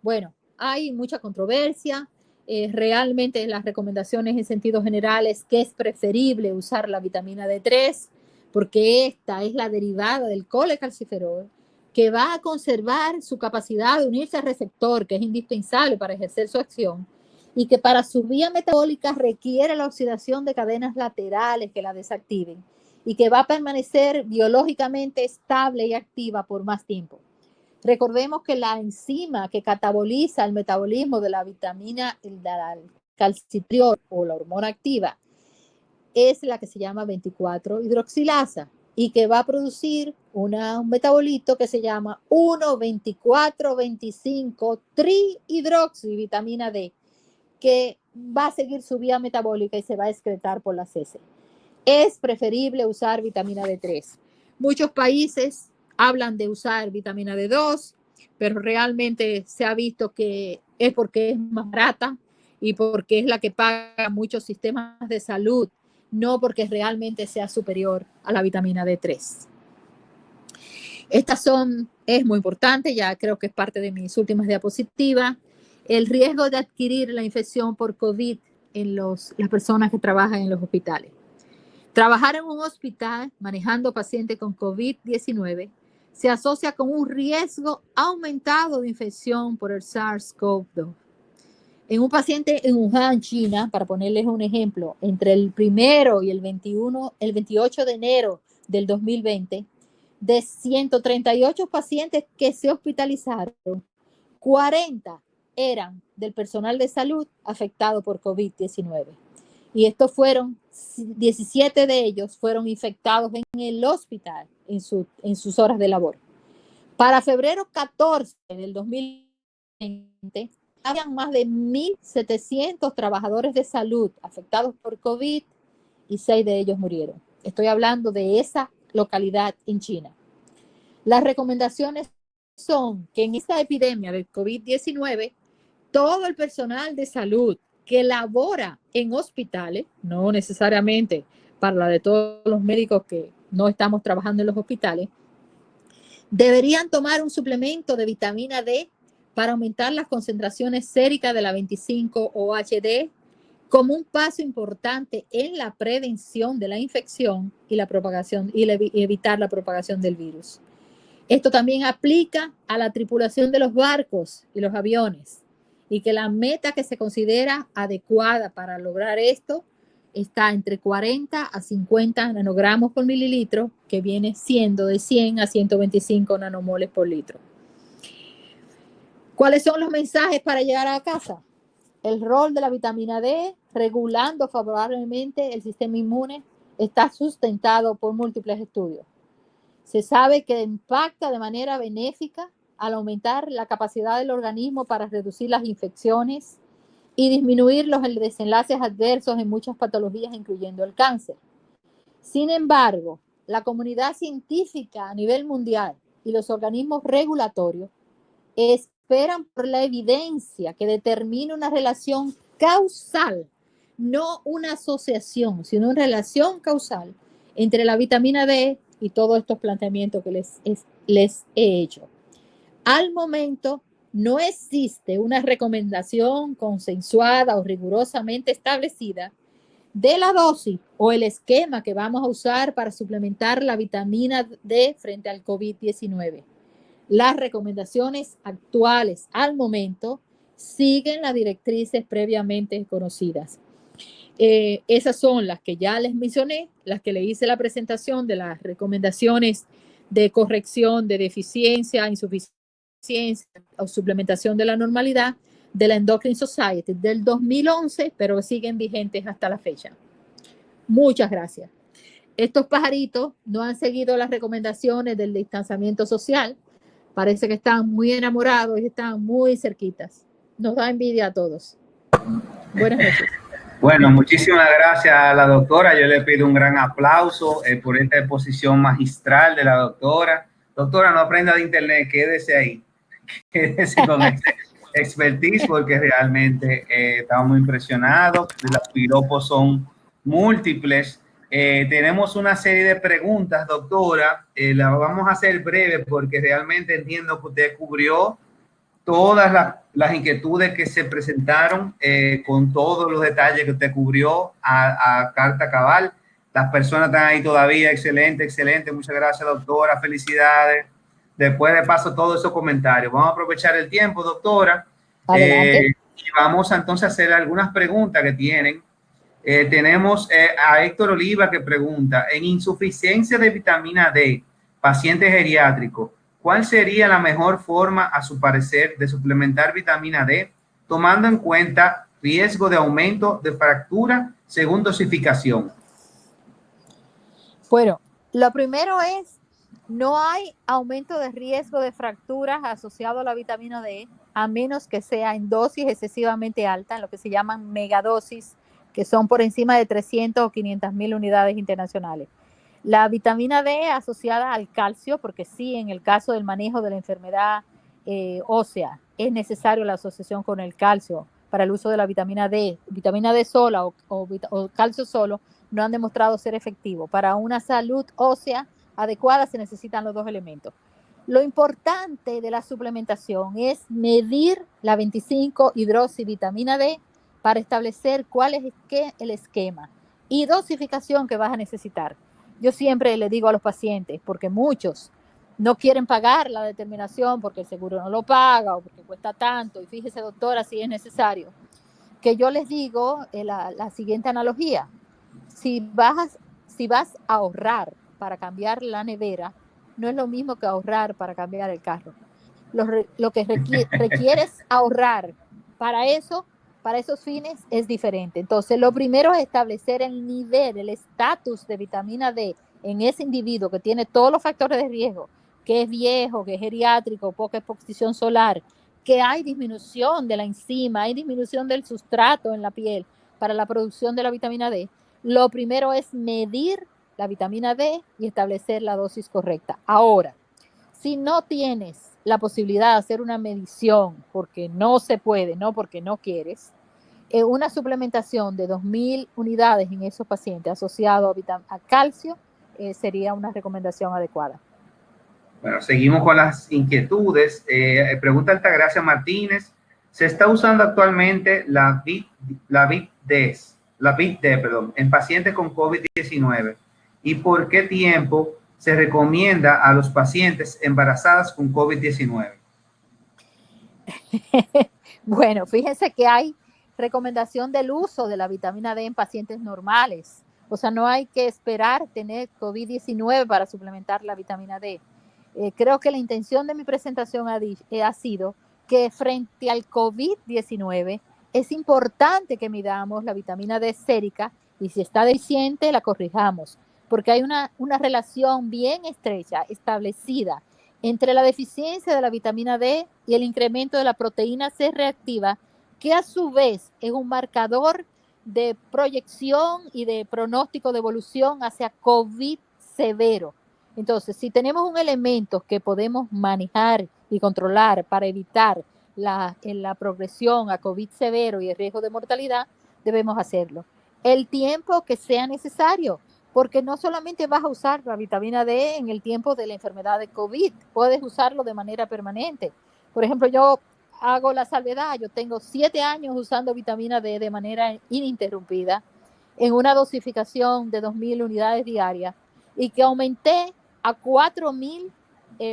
Bueno, hay mucha controversia. Realmente las recomendaciones en sentido general es que es preferible usar la vitamina D3 porque esta es la derivada del colecalciferol que va a conservar su capacidad de unirse al receptor, que es indispensable para ejercer su acción, y que para sus vías metabólicas requiere la oxidación de cadenas laterales que la desactiven y que va a permanecer biológicamente estable y activa por más tiempo. Recordemos que la enzima que cataboliza el metabolismo de la vitamina, el calcitriol o la hormona activa, es la que se llama 24-hidroxilasa y que va a producir un metabolito que se llama 1,24,25-trihidroxivitamina D, que va a seguir su vía metabólica y se va a excretar por las heces. Es preferible usar vitamina D3. Muchos países hablan de usar vitamina D2, pero realmente se ha visto que es porque es más barata y porque es la que pagan muchos sistemas de salud, no porque realmente sea superior a la vitamina D3. Es muy importante, ya creo que es parte de mis últimas diapositivas, el riesgo de adquirir la infección por COVID en las personas que trabajan en los hospitales. Trabajar en un hospital manejando pacientes con COVID-19 se asocia con un riesgo aumentado de infección por el SARS-CoV-2. En un paciente en Wuhan, China, para ponerles un ejemplo, entre el 1 y el 28 de enero del 2020, de 138 pacientes que se hospitalizaron, 40 eran del personal de salud afectado por COVID-19. Y estos 17 de ellos fueron infectados en el hospital en sus horas de labor. Para febrero 14 del 2020, habían más de 1.700 trabajadores de salud afectados por COVID y 6 de ellos murieron. Estoy hablando de esa localidad en China. Las recomendaciones son que en esta epidemia del COVID-19, todo el personal de salud que labora en hospitales, no necesariamente para la de todos los médicos que no estamos trabajando en los hospitales, deberían tomar un suplemento de vitamina D para aumentar las concentraciones séricas de la 25-OHD como un paso importante en la prevención de la infección y la propagación y evitar la propagación del virus. Esto también aplica a la tripulación de los barcos y los aviones y que la meta que se considera adecuada para lograr esto está entre 40 a 50 nanogramos por mililitro, que viene siendo de 100 a 125 nanomoles por litro. ¿Cuáles son los mensajes para llegar a casa? El rol de la vitamina D regulando favorablemente el sistema inmune está sustentado por múltiples estudios. Se sabe que impacta de manera benéfica al aumentar la capacidad del organismo para reducir las infecciones y disminuir los desenlaces adversos en muchas patologías, incluyendo el cáncer. Sin embargo, la comunidad científica a nivel mundial y los organismos regulatorios esperan por la evidencia que determine una relación causal, no una asociación, sino una relación causal entre la vitamina D y todos estos planteamientos que les he hecho. Al momento, no existe una recomendación consensuada o rigurosamente establecida de la dosis o el esquema que vamos a usar para suplementar la vitamina D frente al COVID-19. Las recomendaciones actuales al momento siguen las directrices previamente conocidas. Esas son las que ya les mencioné, las que le hice la presentación de las recomendaciones de corrección de deficiencia, insuficiencia o suplementación de la normalidad de la Endocrine Society del 2011, pero siguen vigentes hasta la fecha. Muchas gracias. Estos pajaritos no han seguido las recomendaciones del distanciamiento social. Parece que están muy enamorados y están muy cerquitas. Nos da envidia a todos. Buenas noches. Bueno, muchísimas gracias a la doctora. Yo le pido un gran aplauso por esta exposición magistral de la doctora. Doctora, no aprenda de internet, quédese ahí. Quédese con este expertise porque realmente estamos muy impresionados. Los piropos son múltiples. Tenemos una serie de preguntas, doctora. La vamos a hacer breve porque realmente entiendo que usted cubrió todas las inquietudes que se presentaron con todos los detalles que usted cubrió a carta cabal. Las personas están ahí todavía. Excelente, excelente. Muchas gracias, doctora. Felicidades. Después de paso todos esos comentarios. Vamos a aprovechar el tiempo, doctora. Y vamos a entonces hacer algunas preguntas que tienen. Tenemos a Héctor Oliva que pregunta, en insuficiencia de vitamina D, paciente geriátrico, ¿cuál sería la mejor forma, a su parecer, de suplementar vitamina D, tomando en cuenta riesgo de aumento de fractura según dosificación? Bueno, lo primero es, no hay aumento de riesgo de fracturas asociado a la vitamina D, a menos que sea en dosis excesivamente alta, en lo que se llaman megadosis, que son por encima de 300 o 500,000 unidades internacionales. La vitamina D asociada al calcio, porque sí, en el caso del manejo de la enfermedad ósea, es necesario la asociación con el calcio para el uso de la vitamina D. Vitamina D sola o calcio solo no han demostrado ser efectivo. Para una salud ósea adecuada se necesitan los dos elementos. Lo importante de la suplementación es medir la 25-hidroxivitamina D para establecer cuál es el esquema y dosificación que vas a necesitar. Yo siempre le digo a los pacientes, porque muchos no quieren pagar la determinación porque el seguro no lo paga o porque cuesta tanto, y fíjese, doctora, si es necesario, que yo les digo la siguiente analogía. Si vas a ahorrar para cambiar la nevera, no es lo mismo que ahorrar para cambiar el carro. Lo que requieres ahorrar para esos fines es diferente. Entonces, lo primero es establecer el nivel, el estatus de vitamina D en ese individuo que tiene todos los factores de riesgo, que es viejo, que es geriátrico, poca exposición solar, que hay disminución de la enzima, hay disminución del sustrato en la piel para la producción de la vitamina D. Lo primero es medir la vitamina D y establecer la dosis correcta. Ahora, si no tienes la posibilidad de hacer una medición porque no se puede, no porque no quieres, una suplementación de 2,000 unidades en esos pacientes asociado a calcio sería una recomendación adecuada. Bueno, seguimos con las inquietudes. Pregunta Altagracia Martínez. ¿Se está usando actualmente la VIT-D, en pacientes con COVID-19? ¿Y por qué tiempo se recomienda a los pacientes embarazadas con COVID-19? Bueno, fíjense que hay recomendación del uso de la vitamina D en pacientes normales. O sea, no hay que esperar tener COVID-19 para suplementar la vitamina D. Creo que la intención de mi presentación ha sido que frente al COVID-19 es importante que midamos la vitamina D sérica y si está deficiente la corrijamos, porque hay una relación bien estrecha establecida entre la deficiencia de la vitamina D y el incremento de la proteína C reactiva, que a su vez es un marcador de proyección y de pronóstico de evolución hacia COVID severo. Entonces, si tenemos un elemento que podemos manejar y controlar para evitar la progresión a COVID severo y el riesgo de mortalidad, debemos hacerlo. El tiempo que sea necesario, porque no solamente vas a usar la vitamina D en el tiempo de la enfermedad de COVID, puedes usarlo de manera permanente. Por ejemplo, yo hago la salvedad, yo tengo 7 años usando vitamina D de manera ininterrumpida en una dosificación de 2.000 unidades diarias y que aumenté a 4.000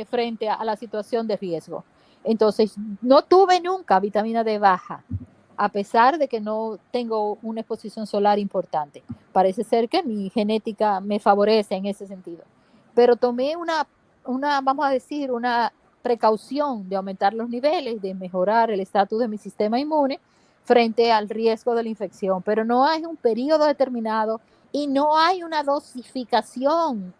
frente a la situación de riesgo. Entonces, no tuve nunca vitamina D baja, a pesar de que no tengo una exposición solar importante. Parece ser que mi genética me favorece en ese sentido. Pero tomé vamos a decir, una precaución de aumentar los niveles, de mejorar el estatus de mi sistema inmune frente al riesgo de la infección. Pero no hay un periodo determinado y no hay una dosificación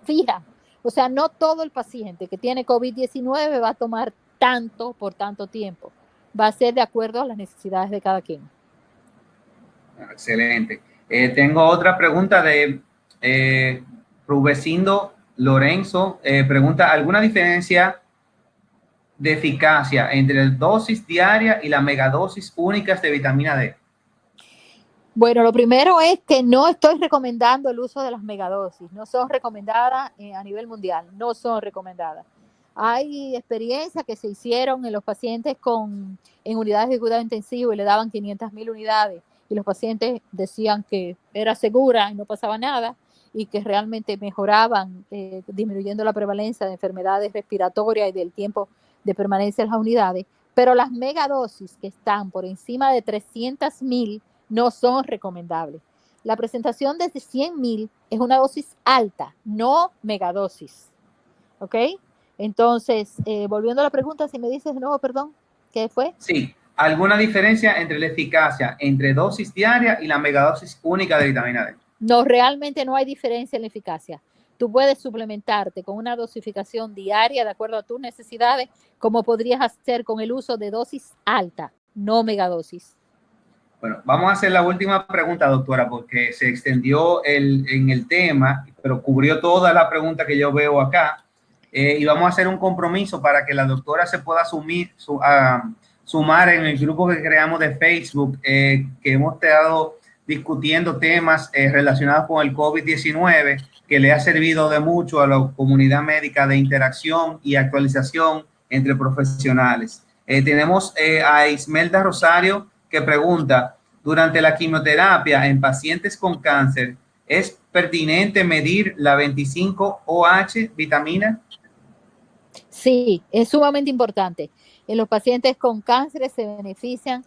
fija. O sea, no todo el paciente que tiene COVID-19 va a tomar tanto por tanto tiempo. Va a ser de acuerdo a las necesidades de cada quien. Excelente. Tengo otra pregunta de Rubecindo Lorenzo. Pregunta, ¿alguna diferencia de eficacia entre la dosis diaria y las megadosis únicas de vitamina D? Bueno, lo primero es que no estoy recomendando el uso de las megadosis. No son recomendadas a nivel mundial. No son recomendadas. Hay experiencias que se hicieron en los pacientes en unidades de cuidado intensivo y le daban 500.000 unidades y los pacientes decían que era segura y no pasaba nada y que realmente mejoraban, disminuyendo la prevalencia de enfermedades respiratorias y del tiempo de permanencia en las unidades. Pero las megadosis que están por encima de 300.000 no son recomendables. La presentación desde 100.000 es una dosis alta, no megadosis. ¿Ok? Entonces, volviendo a la pregunta, si me dices de nuevo, perdón, ¿qué fue? Sí, ¿alguna diferencia entre la eficacia entre dosis diaria y la megadosis única de vitamina D? No, realmente no hay diferencia en la eficacia. Tú puedes suplementarte con una dosificación diaria de acuerdo a tus necesidades, como podrías hacer con el uso de dosis alta, no megadosis. Bueno, vamos a hacer la última pregunta, doctora, porque se extendió en el tema, pero cubrió toda la pregunta que yo veo acá. Y vamos a hacer un compromiso para que la doctora se pueda sumar en el grupo que creamos de Facebook, que hemos estado discutiendo temas relacionados con el COVID-19, que le ha servido de mucho a la comunidad médica de interacción y actualización entre profesionales. Tenemos a Ismelda Rosario, que pregunta, durante la quimioterapia en pacientes con cáncer, ¿es pertinente medir la 25-OH vitamina? Sí, es sumamente importante. En los pacientes con cáncer se benefician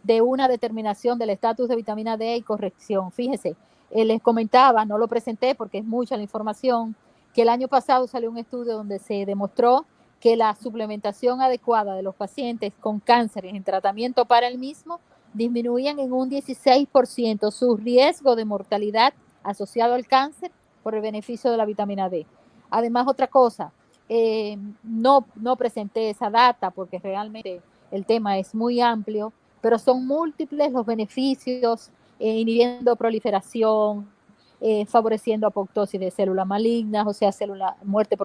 de una determinación del estatus de vitamina D y corrección. Fíjese, les comentaba, no lo presenté porque es mucha la información, que el año pasado salió un estudio donde se demostró que la suplementación adecuada de los pacientes con cáncer en tratamiento para el mismo disminuían en un 16% su riesgo de mortalidad asociado al cáncer por el beneficio de la vitamina D. Además, otra cosa, no presenté esa data porque realmente el tema es muy amplio, pero son múltiples los beneficios, inhibiendo proliferación, favoreciendo apoptosis de células malignas, o sea, muerte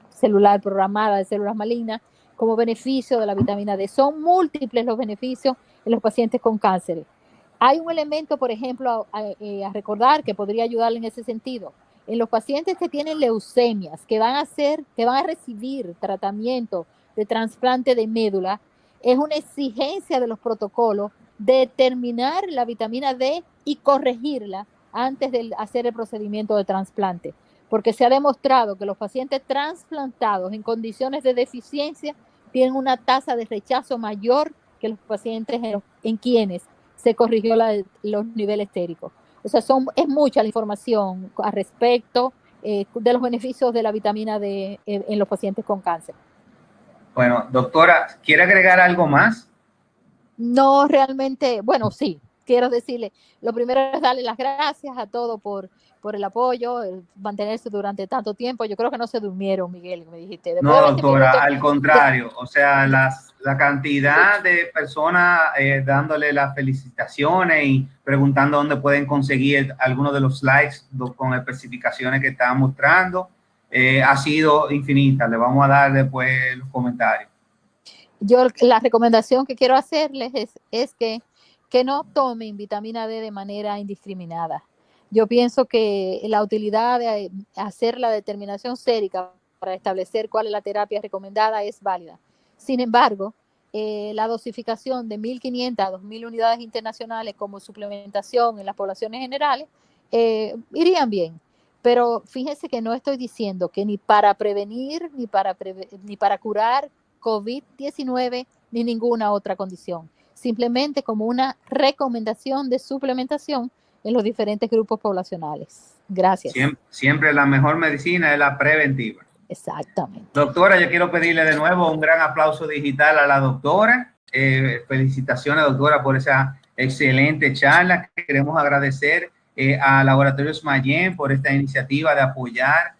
celular programada de células malignas, como beneficio de la vitamina D. Son múltiples los beneficios en los pacientes con cáncer. Hay un elemento, por ejemplo, a recordar que podría ayudarle en ese sentido. En los pacientes que tienen leucemias, que van a recibir tratamiento de trasplante de médula, es una exigencia de los protocolos determinar la vitamina D y corregirla antes de hacer el procedimiento de trasplante, porque se ha demostrado que los pacientes trasplantados en condiciones de deficiencia tienen una tasa de rechazo mayor que los pacientes en quienes se corrigió los niveles séricos. O sea, es mucha la información al respecto de los beneficios de la vitamina D en los pacientes con cáncer. Bueno, doctora, ¿quiere agregar algo más? No, realmente, bueno, sí, quiero decirle, lo primero es darle las gracias a todos por el apoyo, el mantenerse durante tanto tiempo. Yo creo que no se durmieron, Miguel, me dijiste. Después No, de 20 doctora, minutos, al contrario, o sea, la cantidad de personas dándole las felicitaciones y preguntando dónde pueden conseguir algunos de los slides con especificaciones que estaban mostrando, ha sido infinita. Le vamos a dar después los comentarios. Yo la recomendación que quiero hacerles es que no tomen vitamina D de manera indiscriminada. Yo pienso que la utilidad de hacer la determinación sérica para establecer cuál es la terapia recomendada es válida. Sin embargo, la dosificación de 1.500 a 2.000 unidades internacionales como suplementación en las poblaciones generales irían bien. Pero fíjense que no estoy diciendo que ni para prevenir ni para curar COVID-19 ni ninguna otra condición, simplemente como una recomendación de suplementación en los diferentes grupos poblacionales. Gracias. Siempre la mejor medicina es la preventiva. Exactamente. Doctora, yo quiero pedirle de nuevo un gran aplauso digital a la doctora. Felicitaciones, doctora, por esa excelente charla. Queremos agradecer a Laboratorios Mayen por esta iniciativa de apoyar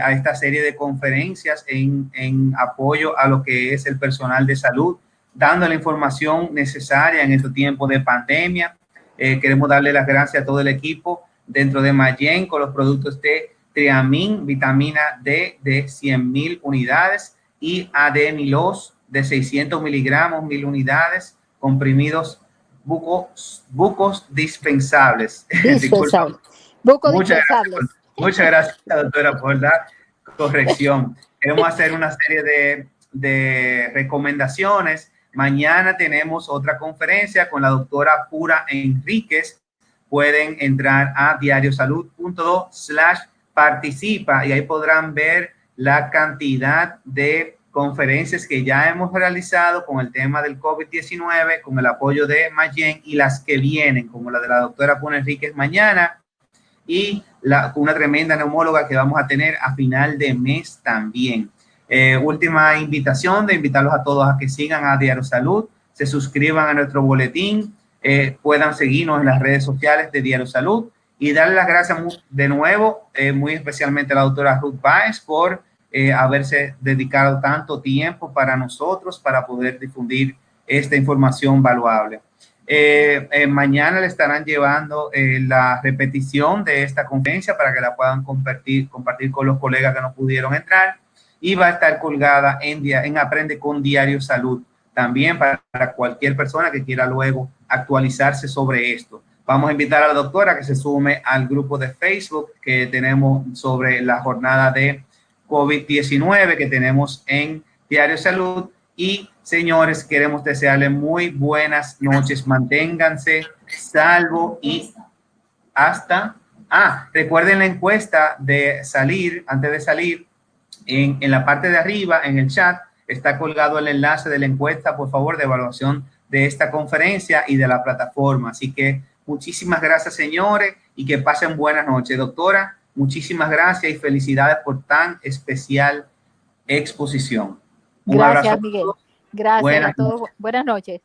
a esta serie de conferencias en apoyo a lo que es el personal de salud, dando la información necesaria en estos tiempos de pandemia. Queremos darle las gracias a todo el equipo dentro de Mayen con los productos de Triamin, vitamina D de 100.000 unidades y Ademilos de 600 miligramos, 1.000 unidades, comprimidos bucos dispensables. Muchas gracias, doctora, por la corrección. Queremos hacer una serie de recomendaciones. Mañana tenemos otra conferencia con la doctora Pura Enríquez. Pueden entrar a diariosalud.do/participa y ahí podrán ver la cantidad de conferencias que ya hemos realizado con el tema del COVID-19, con el apoyo de Mayen y las que vienen, como la de la doctora Pura Enríquez mañana y una tremenda neumóloga que vamos a tener a final de mes también. Última invitación de invitarlos a todos a que sigan a Diario Salud, se suscriban a nuestro boletín, puedan seguirnos en las redes sociales de Diario Salud y darle las gracias de nuevo, muy especialmente a la doctora Ruth Baez por haberse dedicado tanto tiempo para nosotros para poder difundir esta información valuable. Mañana le estarán llevando la repetición de esta conferencia para que la puedan compartir con los colegas que no pudieron entrar y va a estar colgada en Aprende con Diario Salud también para cualquier persona que quiera luego actualizarse sobre esto. Vamos a invitar a la doctora que se sume al grupo de Facebook que tenemos sobre la jornada de COVID-19 que tenemos en Diario Salud. Y señores, queremos desearles muy buenas noches. Manténganse salvo y hasta... recuerden la encuesta de salir, antes de salir, en la parte de arriba, en el chat, está colgado el enlace de la encuesta, por favor, de evaluación de esta conferencia y de la plataforma. Así que muchísimas gracias, señores, y que pasen buenas noches. Doctora, muchísimas gracias y felicidades por tan especial exposición. Gracias, Miguel. Gracias a todos. Buenas noches.